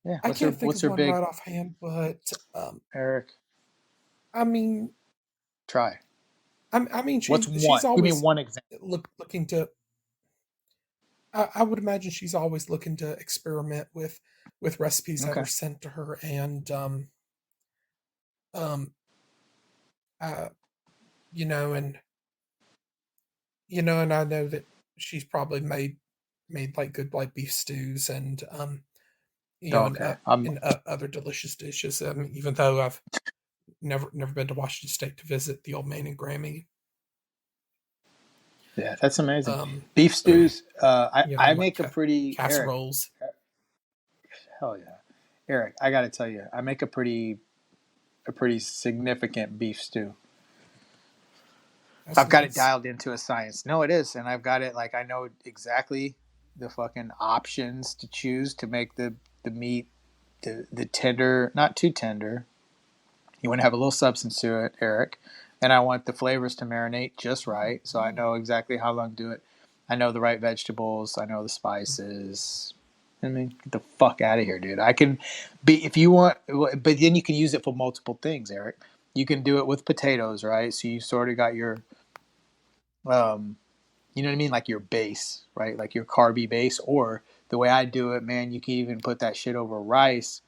yeah. I can't think of one right offhand, but Eric. I mean, try. I mean, what's one? She's always give me one example. Looking to. I would imagine she's always looking to experiment with recipes that are sent to her, and and I know that she's probably made like good like beef stews and and other delicious dishes. Even though I've never been to Washington State to visit the Old Man and Grammy. Yeah, that's amazing. Beef stews. I make a pretty casseroles. Eric, hell yeah, Eric! I got to tell you, I make a pretty significant beef stew. I've got it dialed into a science. No, it is, and I've got it like I know exactly the fucking options to choose to make the meat the tender, not too tender. You want to have a little substance to it, Eric. And I want the flavors to marinate just right, so I know exactly how long to do it. I know the right vegetables. I know the spices. I mean, get the fuck out of here, dude. I can be, if you want, but then you can use it for multiple things, Eric. You can do it with potatoes, right? So you sort of got your, you know what I mean? Like your base, right? Like your carby base. Or the way I do it, man, you can even put that shit over rice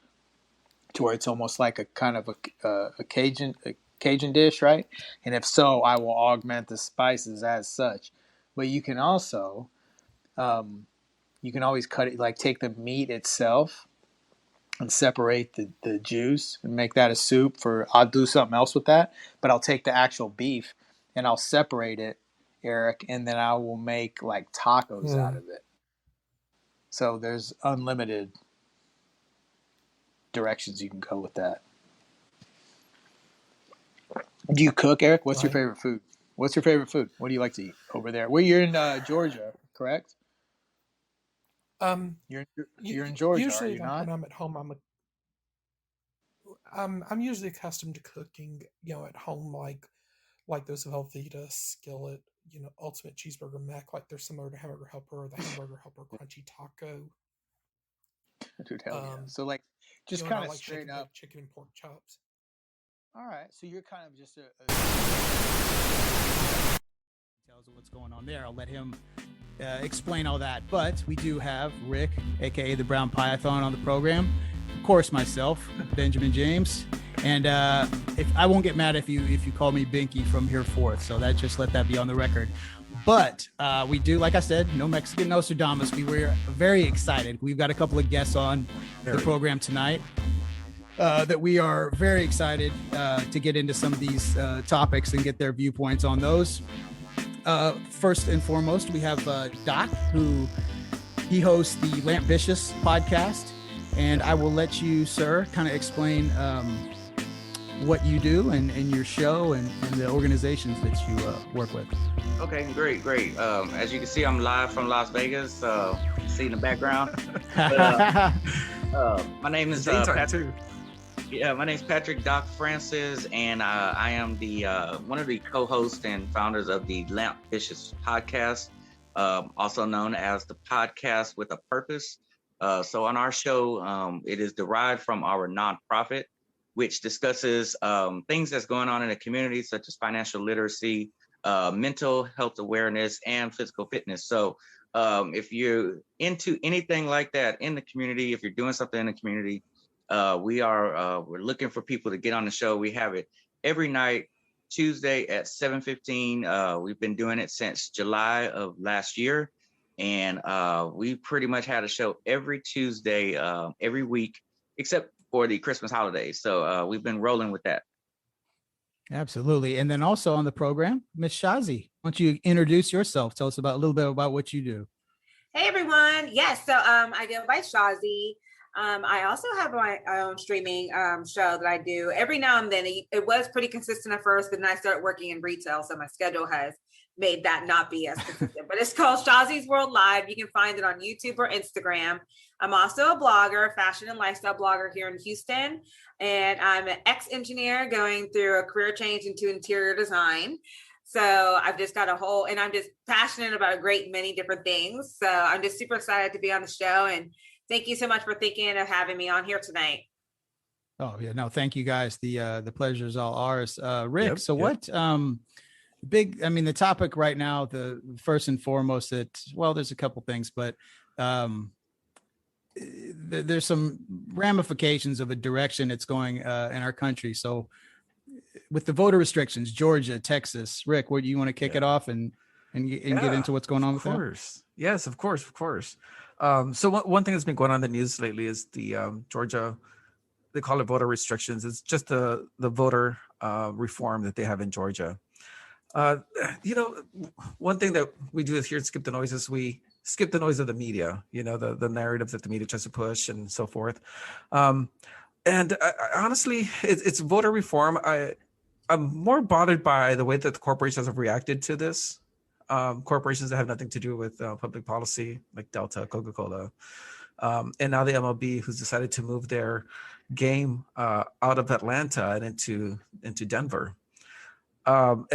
to where it's almost like a kind of a Cajun dish, right? And if so, I will augment the spices as such. But you can also, you can always cut it, like take the meat itself and separate the juice and make that a soup for, I'll do something else with that, but I'll take the actual beef and I'll separate it, Eric, and then I will make like tacos out of it. So there's unlimited directions you can go with that. Do you cook, Eric? What's your favorite food? What's your favorite food? What do you like to eat over there? Well, you're in Georgia, correct? You're in Georgia, usually, are you not? When I'm at home, I'm usually accustomed to cooking, at home, like those Velveeta, skillet, ultimate cheeseburger mac, like they're similar to Hamburger Helper or the Hamburger Helper crunchy taco. Dude, hell yeah. So like, just kind of straight up chicken and pork chops. All right, so you're kind of just tells what's going on there. I'll let him explain all that. But we do have Rick, aka the Brown Python, on the program. Of course, myself, Benjamin James, and if I won't get mad if you call me Binky from here forth. So that just let that be on the record. But we do, like I said, no Mexican Nostradamus. We were very excited. We've got a couple of guests on the program tonight. That we are very excited to get into some of these topics and get their viewpoints on those. First and foremost, we have Doc, who he hosts the Live+STN podcast, and I will let you, sir, kind of explain what you do and your show and the organizations that you work with. Okay, great. As you can see, I'm live from Las Vegas. See in the background. But, my name is Patrick. Yeah, my name is Patrick Doc Francis, and I am the one of the co-hosts and founders of the Live+STN podcast, also known as the Podcast with a Purpose. So on our show, it is derived from our nonprofit, which discusses things that's going on in the community, such as financial literacy, mental health awareness, and physical fitness. So if you're into anything like that in the community, if you're doing something in the community, we're looking for people to get on the show. We have it every night, Tuesday at 7:15. We've been doing it since July of last year. And we pretty much had a show every Tuesday, every week, except for the Christmas holidays. So we've been rolling with that. Absolutely. And then also on the program, Miss Shazi, why don't you introduce yourself? Tell us a little bit about what you do. Hey, everyone. Yes. So I go by Shazi. I also have my own streaming show that I do every now and then. It was pretty consistent at first, but then I started working in retail. So my schedule has made that not be as consistent, but it's called Shazi's World Live. You can find it on YouTube or Instagram. I'm also a blogger, fashion and lifestyle blogger here in Houston. And I'm an ex-engineer going through a career change into interior design. So I've just got and I'm just passionate about a great many different things. So I'm just super excited to be on the show. And thank you so much for thinking of having me on here tonight. Oh yeah, no, thank you guys. The pleasure is all ours. Rick, what the topic right now, the first and foremost there's a couple things, but there's some ramifications of a direction it's going in our country. So with the voter restrictions, Georgia, Texas, Rick, where do you want to kick it off and get into what's going on with that? Of course. Yes, of course. So one thing that's been going on in the news lately is the Georgia, they call it voter restrictions. It's just the voter reform that they have in Georgia. One thing that we do here at Skip the Noise is we skip the noise of the media, the narrative that the media tries to push and so forth. And honestly, it's voter reform. I'm more bothered by the way that the corporations have reacted to this. Corporations that have nothing to do with public policy, like Delta, Coca-Cola, and now the MLB, who's decided to move their game out of Atlanta and into Denver. Just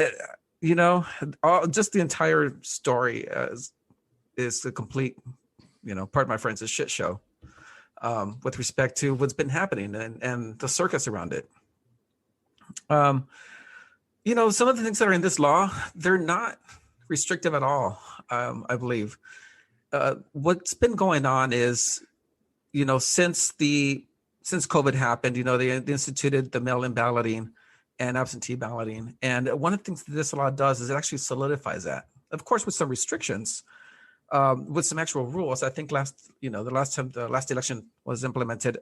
the entire story is a complete, pardon my friends, a shit show with respect to what's been happening and the circus around it. Some of the things that are in this law, they're not restrictive at all, I believe. What's been going on is, since COVID happened, they instituted the mail-in balloting and absentee balloting. And one of the things that this law does is it actually solidifies that. Of course, with some restrictions, with some actual rules. I think the last time the last election was implemented,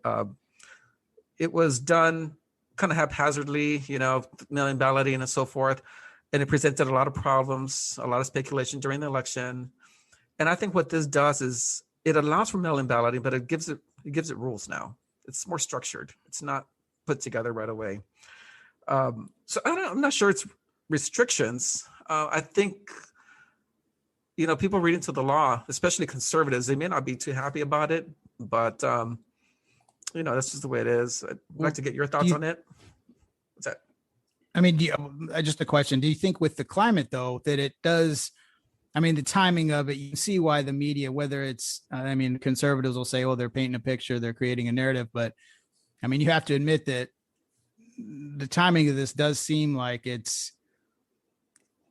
it was done kind of haphazardly, mail-in balloting and so forth. And it presented a lot of problems, a lot of speculation during the election. And I think what this does is it allows for mail-in balloting, but it gives it rules now. It's more structured. It's not put together right away. So I'm not sure it's restrictions. I think, people read into the law, especially conservatives, they may not be too happy about it, but, that's just the way it is. I'd like to get your thoughts on it. What's that? I mean, just a question. Do you think with the climate, though, that it does, the timing of it, you can see why the media, whether it's, conservatives will say, oh, they're painting a picture, they're creating a narrative. But, you have to admit that the timing of this does seem like it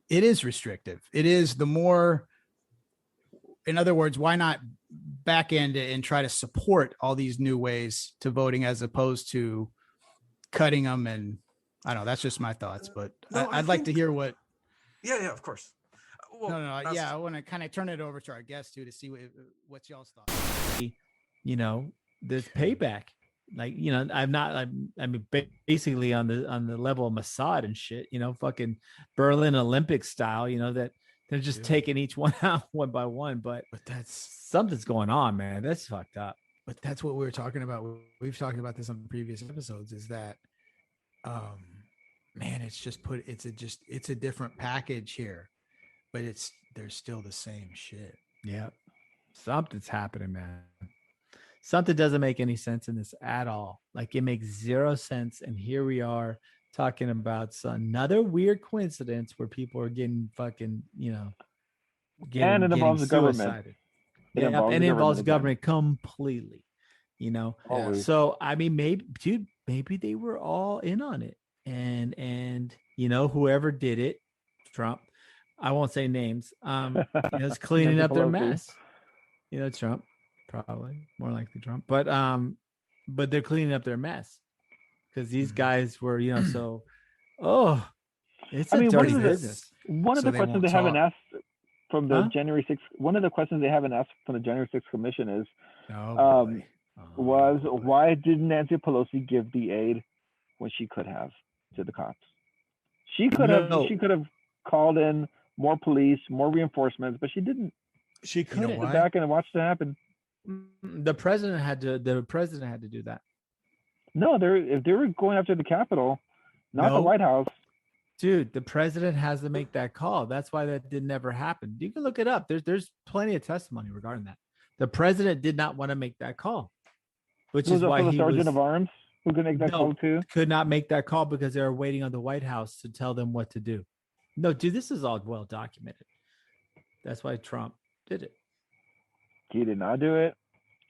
is restrictive. It is the more, in other words, why not back end it and try to support all these new ways to voting as opposed to cutting them? And I don't know, that's just my thoughts, but I'd like to hear what. Yeah, of course. Well, no. Yeah, I want to kind of turn it over to our guest too to see what's y'all's thoughts. There's payback. Basically on the level of Mossad and shit. Fucking Berlin Olympic style. That they're just taking each one out one by one. But that's something's going on, man. That's fucked up. But that's what we were talking about. We've talked about this on previous episodes. Is that man, it's a different package here, but they're still the same shit. Yeah. Something's happening, man. Something doesn't make any sense in this at all. Like, it makes zero sense. And here we are talking about another weird coincidence where people are getting fucking, and it involves the government. And it involves government completely, Always. So I mean, maybe they were all in on it, and whoever did it, Trump, I won't say names, is cleaning up their mess. Trump, probably more likely Trump, but they're cleaning up their mess because these guys were, so it's a dirty business. One of the questions they haven't asked from the January 6th, one of the questions they haven't asked from the January 6th Commission is, was why didn't Nancy Pelosi give the aid when she could have to the cops? She could have called in more police, more reinforcements, but she didn't. She could have sit back and watched it happen. The president had to do that. No, if they were going after the Capitol, not the White House. Dude, the president has to make that call. That's why that did never happen. You can look it up. There's plenty of testimony regarding that. The president did not want to make that call, which is why the sergeant of arms who could make that call too. Could not make that call because they were waiting on the White House to tell them what to do. No, dude, this is all well documented. That's why Trump did it. He did not do it.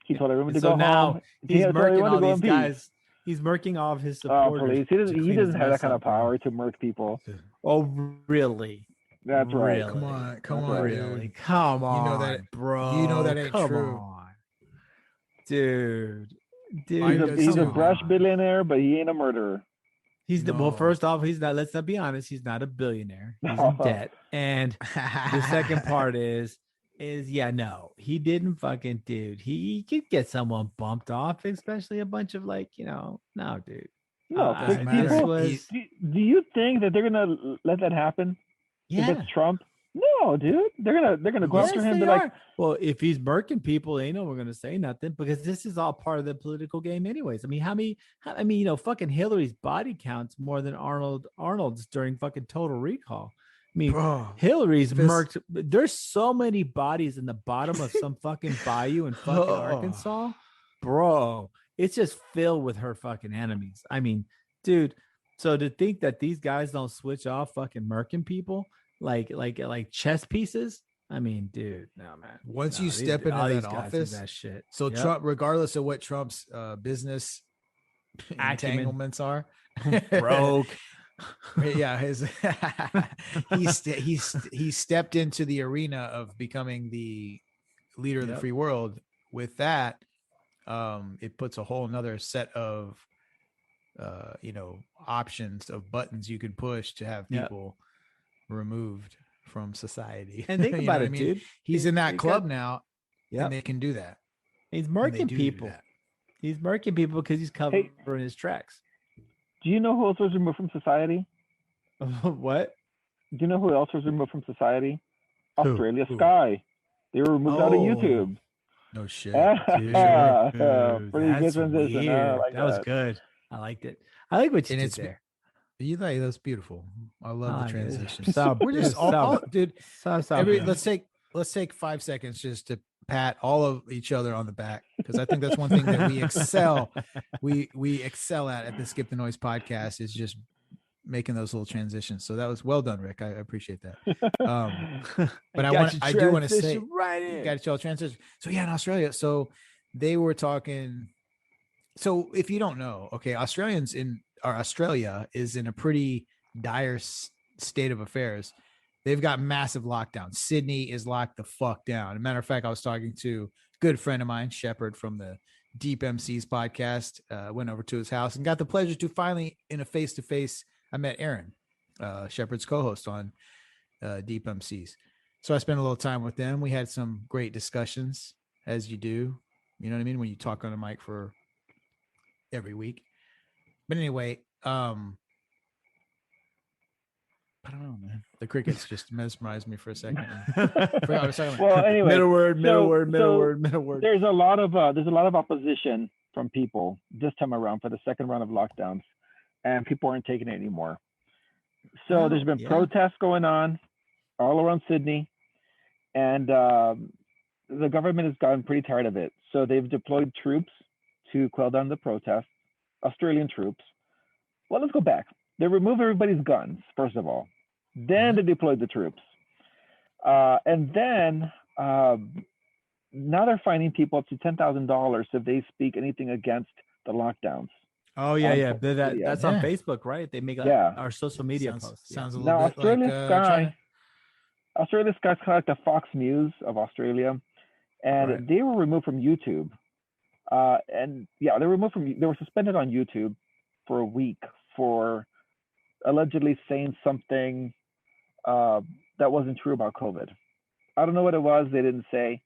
He told everyone to go home. So now he's murking all these guys. He's murking all of his supporters. He doesn't have that kind of power to murk people. Oh, really? That's right. Come on, really? Come on, bro. You know that ain't true. On. Dude. He's a brash billionaire, but he ain't a murderer. Well, first off, he's not. Let's not be honest. He's not a billionaire. He's in debt. And the second part is he didn't fucking, dude. He could get someone bumped off, especially a bunch of no, dude. No, do you think that they're gonna let that happen? Yeah. If it's Trump? No, dude. They're gonna go after him. Well, if he's murking people, they know we're gonna say nothing because this is all part of the political game, anyways. I mean, fucking Hillary's body counts more than Arnold's during fucking Total Recall. I mean, Hillary's murked. There's so many bodies in the bottom of some fucking bayou in fucking Arkansas, bro. It's just filled with her fucking enemies. I mean, dude. So to think that these guys don't switch off fucking murking people like chess pieces. I mean, dude, no, man. Once you step into that office, that shit. So Trump, regardless of what Trump's business entanglements are, broke. Yeah, he stepped into the arena of becoming the leader of the free world. With that, it puts a whole nother set of options of buttons you can push to have people removed from society. And think about it, dude. He's in that club now, and they can do that. He's murking people. He's murking people because he's covering his tracks. Do you know who else was removed from society? What? Do you know who else was removed from society? Australia Sky. They were removed out of YouTube. No shit. Pretty good transition. That was good. I liked it. I like what you did there. You like that's beautiful. I love the transition. We're just all, dude. Let's take 5 seconds just to pat all of each other on the back because I think that's one thing that we excel. We excel at the Skip the Noise podcast is just making those little transitions. So that was well done, Rick. I appreciate that. But I do want to say, got your transition. So yeah, in Australia, so they were talking. So if you don't know, okay, Australia is in a pretty dire state of affairs. They've got massive lockdowns. Sydney is locked the fuck down. As a matter of fact, I was talking to a good friend of mine, Shepard from the Deep MCs podcast, went over to his house and got the pleasure to finally, in a face-to-face, I met Aaron, Shepard's co-host on Deep MCs. So I spent a little time with them. We had some great discussions, as you do. You know what I mean? When you talk on a mic for every week. But anyway, I don't know, man. The crickets just mesmerized me for a second. Well, anyway, middle word. There's a lot of opposition from people this time around for the second round of lockdowns, and people aren't taking it anymore. So there's been protests going on all around Sydney, and the government has gotten pretty tired of it. So they've deployed troops to quell down the protests, Australian troops. Well, let's go back. They removed everybody's guns, first of all. Then they deployed the troops. And then now they're fining people up to $10,000 if they speak anything against the lockdowns. Oh yeah. That's on Facebook, right? They make our social media posts. Sounds a little bit like Australia Sky's kind of like the Fox News of Australia, and they were removed from YouTube. They were suspended on YouTube for a week for allegedly saying something that wasn't true about COVID. I don't know what it was. They didn't say,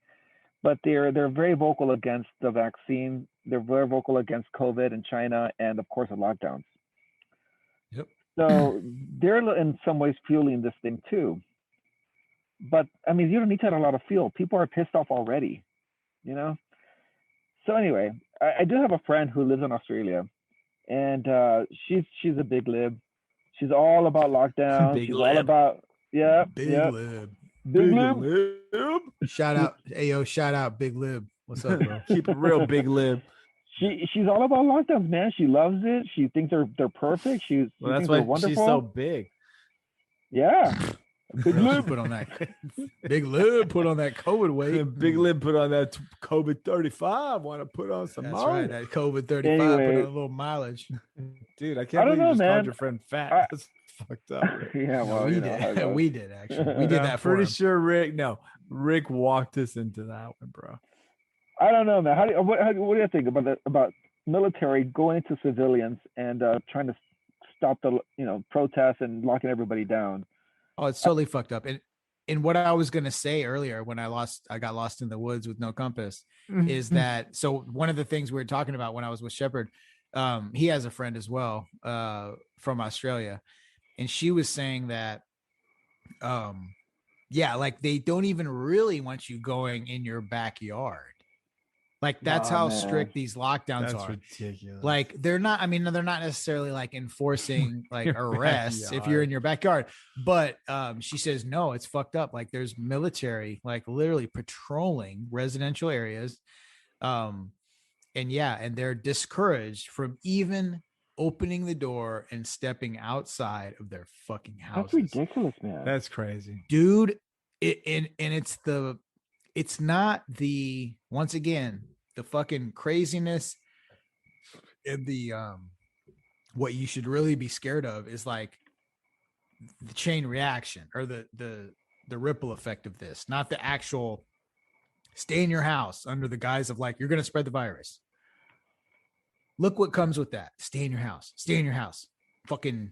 but they're very vocal against the vaccine. They're very vocal against COVID in China, and of course the lockdowns. Yep. So they're in some ways fueling this thing too. But I mean, you don't need to add a lot of fuel. People are pissed off already, you know? So anyway, I do have a friend who lives in Australia, and she's a big lib. She's all about lockdown. She's all about big lib. Big lib. Shout out Big Lib. What's up, bro? Keep it real, Big Lib. She's all about lockdowns, man. She loves it. She thinks they're perfect. She that's thinks why they're wonderful. She's so big. Yeah. Big Lib put on that. Big Lib put on that COVID weight. Big Lib put on that COVID 35. Want to put on some That's more. right. That COVID 35 put on a little mileage. Dude, I can't believe you just called your friend fat. That's fucked up. Yeah, well, we did. We did actually. We did that for pretty him. sure Rick walked us into that one, bro. I don't know, man. What do you think about military going into civilians and trying to stop the protests and locking everybody down? Oh, it's totally fucked up. And what I was gonna say earlier when I got lost in the woods with no compass is that so one of the things we were talking about when I was with Shepard, he has a friend as well from Australia, and she was saying that like they don't even really want you going in your backyard. Like that's how strict these lockdowns are. Ridiculous. Like they're not necessarily like enforcing like arrests if you're in your backyard. But she says, no, it's fucked up. Like there's military, like literally patrolling residential areas. And they're discouraged from even opening the door and stepping outside of their fucking houses. That's ridiculous, man. That's crazy. Dude. It's not the, once again, the fucking craziness and the what you should really be scared of is like the chain reaction or the ripple effect of this, not the actual stay in your house under the guise of like you're gonna spread the virus. Look what comes with that. Stay in your house. Stay in your house. Fucking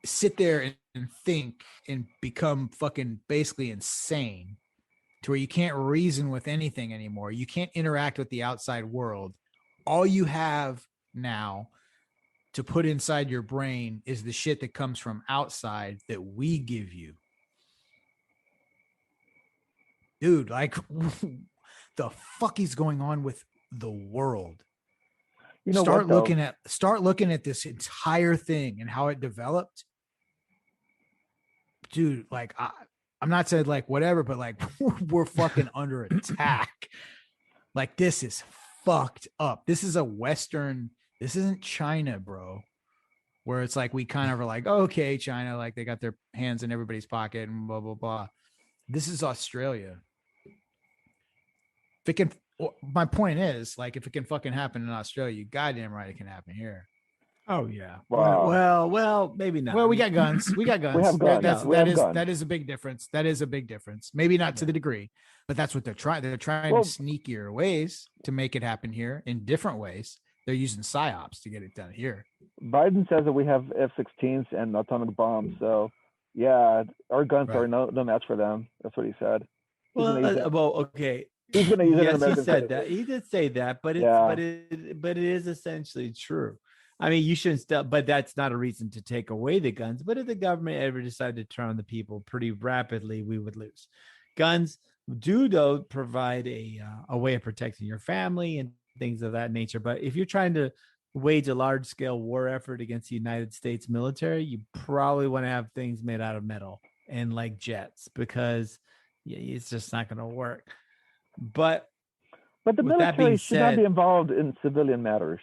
sit there and think and become fucking basically insane to where you can't reason with anything anymore. You can't interact with the outside world. All you have now to put inside your brain is the shit that comes from outside that we give you. Dude, like the fuck is going on with the world? Start looking at this entire thing and how it developed. Dude, like I'm not saying like whatever, but like we're fucking under attack. Like this is fucked up. This is this isn't China, bro. Where it's like we kind of are like, oh, okay, China, like they got their hands in everybody's pocket and blah blah blah. This is Australia. If it can, my point is, like, if it can fucking happen in Australia, you goddamn right it can happen here. Oh yeah. Wow. Well, maybe not. Well, we got guns. We got guns. We have guns. That is a big difference. That is a big difference. Maybe not to the degree, but that's what they're trying. They're trying sneakier ways to make it happen here in different ways. They're using psyops to get it done here. Biden says that we have F-16s and atomic bombs. So yeah, our guns are no match for them. That's what he said. Okay. He's going to use it. Yes, he said that. He did say that, but it is essentially true. I mean, you shouldn't stop, but that's not a reason to take away the guns. But if the government ever decided to turn on the people pretty rapidly, we would lose. Guns do, though, provide a way of protecting your family and things of that nature. But if you're trying to wage a large scale war effort against the United States military, you probably want to have things made out of metal and like jets, because it's just not going to work. But the military should not be involved in civilian matters.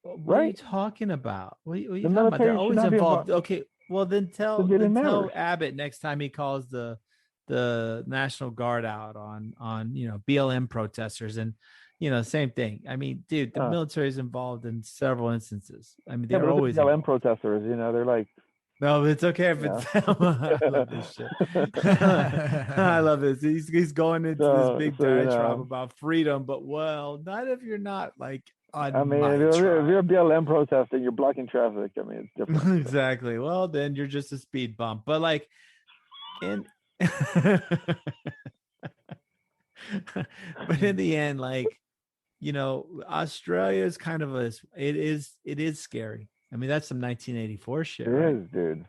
What are you talking about? What are you the talking about? They're military always should not be involved. Okay, well then tell matters. Abbott next time he calls the National Guard out on BLM protesters, and same thing. I mean, dude, the military is involved in several instances. I mean, they're always BLM protesters. They're like, no, it's okay if it's them. I love this shit. I love this. He's going into this big diatribe about freedom, but not if you're not like. If you're a BLM protester, you're blocking traffic. I mean, it's different. Exactly. Well, then you're just a speed bump. But like, but in the end, like, Australia is kind of it is scary. I mean, that's some 1984 shit. It is, dude.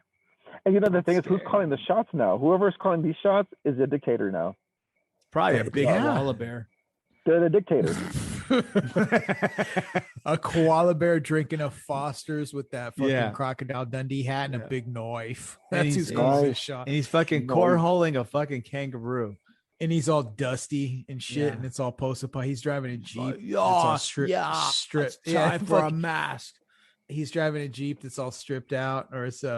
And the thing is, who's calling the shots now? Whoever's calling these shots is a dictator now. Probably a big koala bear. They're the dictators. A koala bear drinking a Foster's with that fucking Crocodile Dundee hat and a big knife. That's who's calling this shot. And he's fucking cornholing a fucking kangaroo. And he's all dusty and shit, and it's all post-up. He's driving a Jeep. It's all stripped. Time for a mask. He's driving a Jeep that's all stripped out, or it's you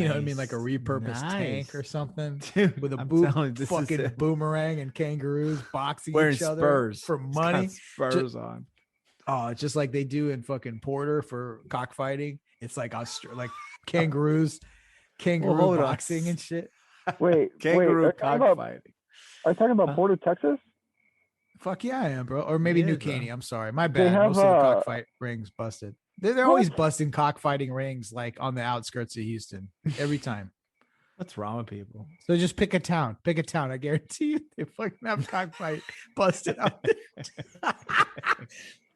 know what I mean, like a repurposed tank or something. Dude, with a fucking boomerang and kangaroos boxing each other spurs for money. Spurs on. Oh, just like they do in fucking Porter for cockfighting. It's like kangaroo boxing and shit. Kangaroo cockfighting. Are you talking about Porter, Texas? Fuck yeah, I am, bro. Or maybe New Caney. I'm sorry, my bad. Most of the cockfight rings busted. They're always busting cockfighting rings like on the outskirts of Houston every time. What's wrong with people? So just pick a town. I guarantee you they fucking have cockfight busted out there.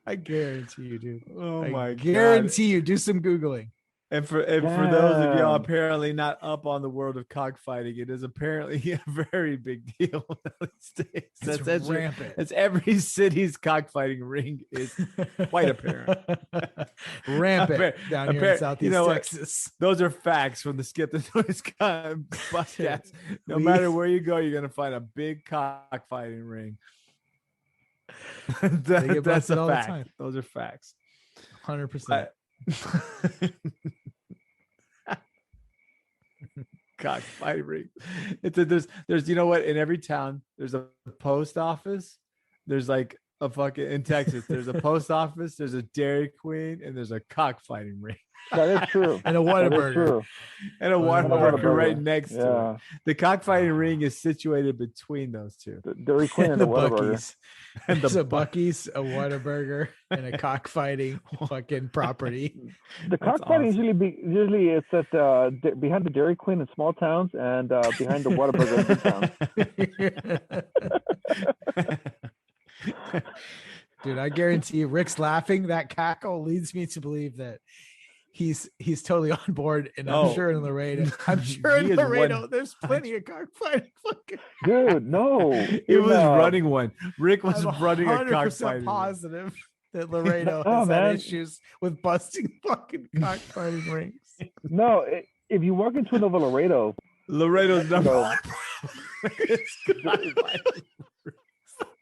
I guarantee you, dude. Oh my god. Guarantee you. Do some Googling. And for those of y'all apparently not up on the world of cockfighting, it is apparently a very big deal these days. That's rampant. That's every city's cockfighting ring is quite apparent. Rampant down here in Southeast Texas. Those are facts from the Skip the Noise podcast. No matter where you go, you're gonna find a big cockfighting ring. That's a fact. Those are facts. 100%. Cockfighting ring. There's in every town there's a post office. There's like a fucking in Texas. There's a post office. There's a Dairy Queen, and there's a cockfighting ring. That is true. And a Whataburger. And a Whataburger right next to it. The cockfighting ring is situated between those two. The Dairy Queen and the Whataburger. And the Buc-ee's, a Whataburger, and a cockfighting fucking property. The cockfighting usually it's at behind the Dairy Queen in small towns and behind the Whataburger in big towns. Dude, I guarantee you, Rick's laughing. That cackle leads me to believe that he's totally on board, and I'm sure in Laredo. There's plenty of cockfighting. Dude, no, he was running one. Rick was running a cockfighting. Positive that Laredo has had issues with busting fucking cockfighting rings. No, if you walk into another Laredo's number one problem.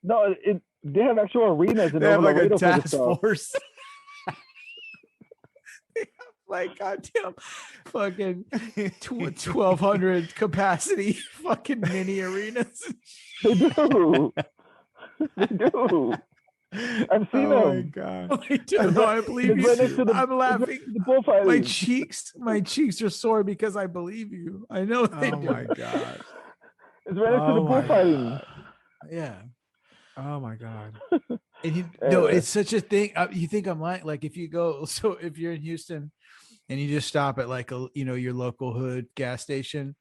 No, they have actual arenas. They have like a task force. Like goddamn fucking 1,200 capacity fucking mini arenas. They do. They do. I've seen them. Oh my god! I believe you. I'm laughing. My cheeks are sore because I believe you. I know they do. Oh my god! It's right next to the bullfighting. Yeah. Oh my god! And it's such a thing. You think I'm lying? Like if you go, so if you're in Houston and you just stop at like your local hood gas station,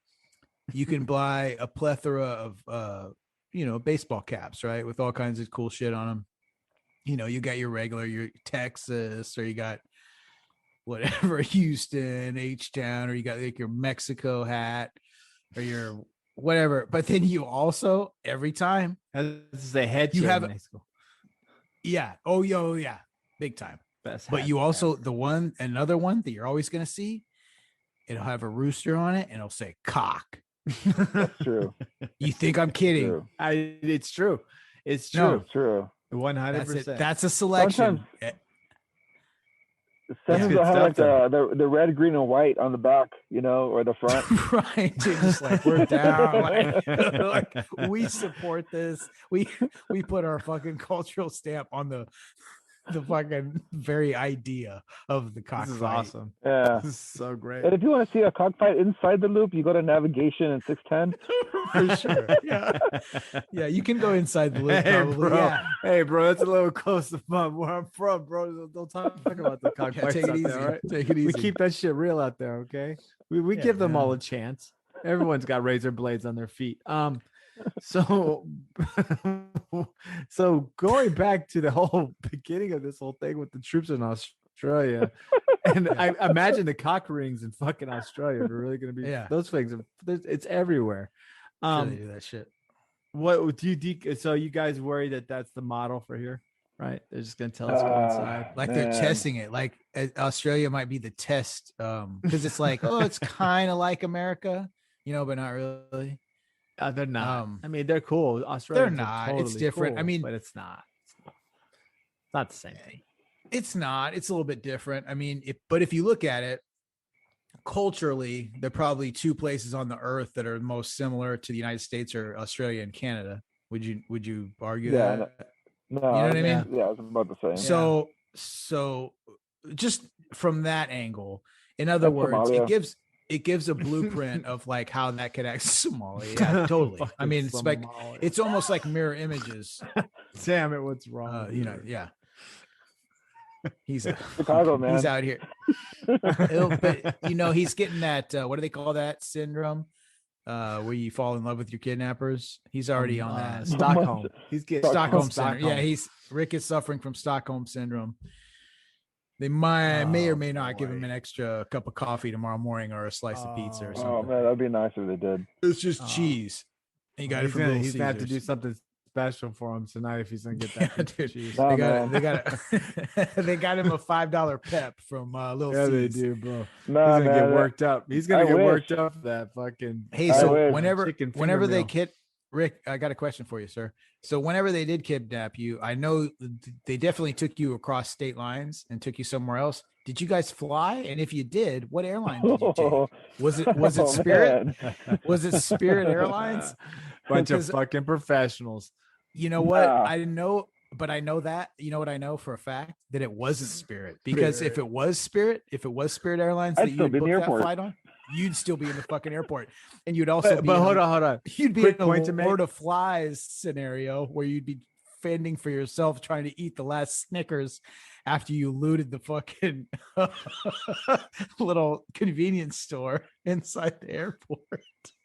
you can buy a plethora of baseball caps, right, with all kinds of cool shit on them. You got your Texas, or you got whatever Houston, H-Town, or you got like your Mexico hat, or your whatever. But then you also every time this is a head you have Mexico. Yeah. Oh yeah. Big time. Best. But you also another one that you're always going to see. It'll have a rooster on it, and it'll say "cock." That's true. You think I'm kidding? True. It's true. It's true. No, it's true. 100%. That's a selection. Sometimes they'll have like the red, green, and white on the back, or the front. Right. Just like we're down. Like, we support this. We put our fucking cultural stamp on the fucking very idea of the cockfight. This is awesome. Yeah. This is so great. And if you want to see a cockfight inside the loop, you go to navigation and 610. For sure. Yeah. Yeah, you can go inside the loop. Hey, probably. bro. Yeah. Hey, bro, that's a little close to where I'm from, bro. Don't talk about the cockfights. Take it easy. There, right? Take it easy. We keep that shit real out there, okay? We give them all a chance. Everyone's got razor blades on their feet. So going back to the whole beginning of this whole thing with the troops in Australia, and I imagine the cock rings in fucking Australia are really going to be those things. It's everywhere. Sure they do that shit. What do you so you guys worry that that's the model for here, right? They're just going to tell us to go inside, like they're testing it. Like Australia might be the test, because it's like, oh, it's kind of like America, but not really. They're not. I mean, they're cool. Australia. They're not. Totally it's different. Cool, I mean, but it's not. It's not the same thing. It's not. It's a little bit different. I mean, but if you look at it culturally, there are probably two places on the earth that are most similar to the United States or Australia and Canada. Would you argue that? No, you know what I mean? Yeah, it's about the same. So just from that angle, in other words, Somalia. it gives a blueprint of like how that could act. Somalia, yeah, totally. I mean, it's like it's almost like mirror images. Damn it, what's wrong? Yeah. He's Chicago, man. He's out here. But he's getting that. What do they call that syndrome? Where you fall in love with your kidnappers. He's already on that. Stockholm. He's getting Stockholm syndrome. Yeah, Rick is suffering from Stockholm syndrome. They may or may not give him an extra cup of coffee tomorrow morning or a slice of pizza or something. Oh man, that'd be nice if they did. It's just cheese. He got it from Little He's gonna have to Caesars. do something special for him tonight if he's gonna get that. Dude, Oh, they got him a $5 pep from Little Caesars. Yeah, they do, bro. Nah, he's gonna man, get worked up. He's gonna I get wish. worked up for that fucking. Hey, so wish. whenever they Rick, I got a question for you, sir. So whenever they did kidnap you, I know they definitely took you across state lines and took you somewhere else. Did you guys fly? And if you did, what airline did you take? Was it Spirit? Man. Was it Spirit Airlines? Bunch of fucking professionals. You know what? Yeah. I didn't know, but I know that. You know what I know for a fact? That it wasn't Spirit. Because if it was Spirit Airlines I'd that you still would be in book the that airport. flight on, you'd still be in the fucking airport. And you'd also But hold on. You'd be Quick in point a to make. Lord of Flies scenario where you'd be fending for yourself, trying to eat the last Snickers after you looted the fucking little convenience store inside the airport.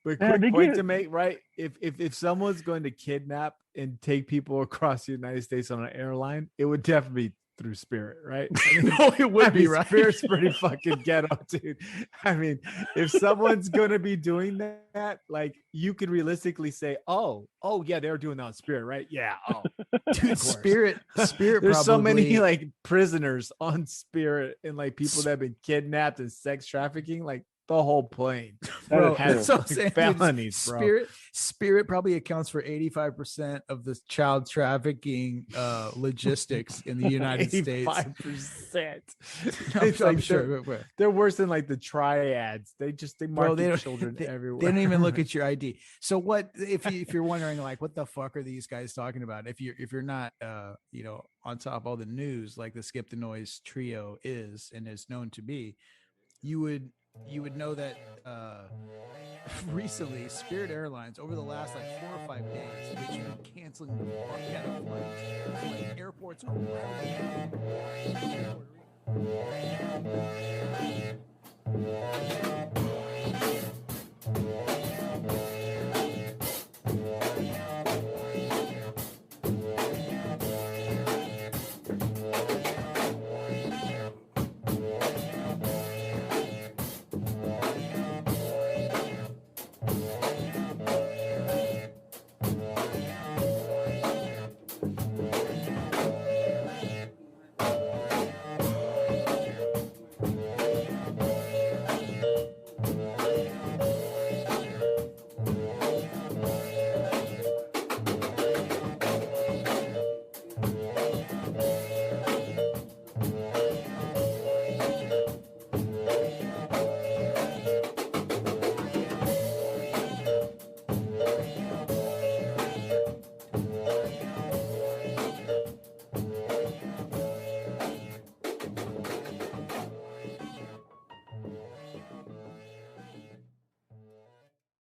But Yeah, quick point to make, right? If someone's going to kidnap and take people across the United States on an airline, it would definitely be through Spirit, right? I mean, No, it would be, right? Spirit's pretty fucking ghetto, dude. I mean, if someone's gonna be doing that, like you could realistically say, oh yeah, they're doing that on Spirit, right? Yeah. Oh, Dude, Spirit. There's so many probably- like prisoners on Spirit and like people that have been kidnapped and sex trafficking, like the whole plane. Bro, That is that's what I'm saying, dude. felonies, bro. Spirit probably accounts for 85% of the child trafficking logistics in the United States. 85%. I'm, It's I'm like sure. they're worse than like the triads. They market they don't- children everywhere. They don't even look at your ID. So what if you're wondering like what the fuck are these guys talking about? If you're not on top of all the news like the Skip the Noise trio is and is known to be, you would know that recently Spirit Airlines over the last like 4 or 5 days they've been canceling the fuck out of flights. Like airports are wild.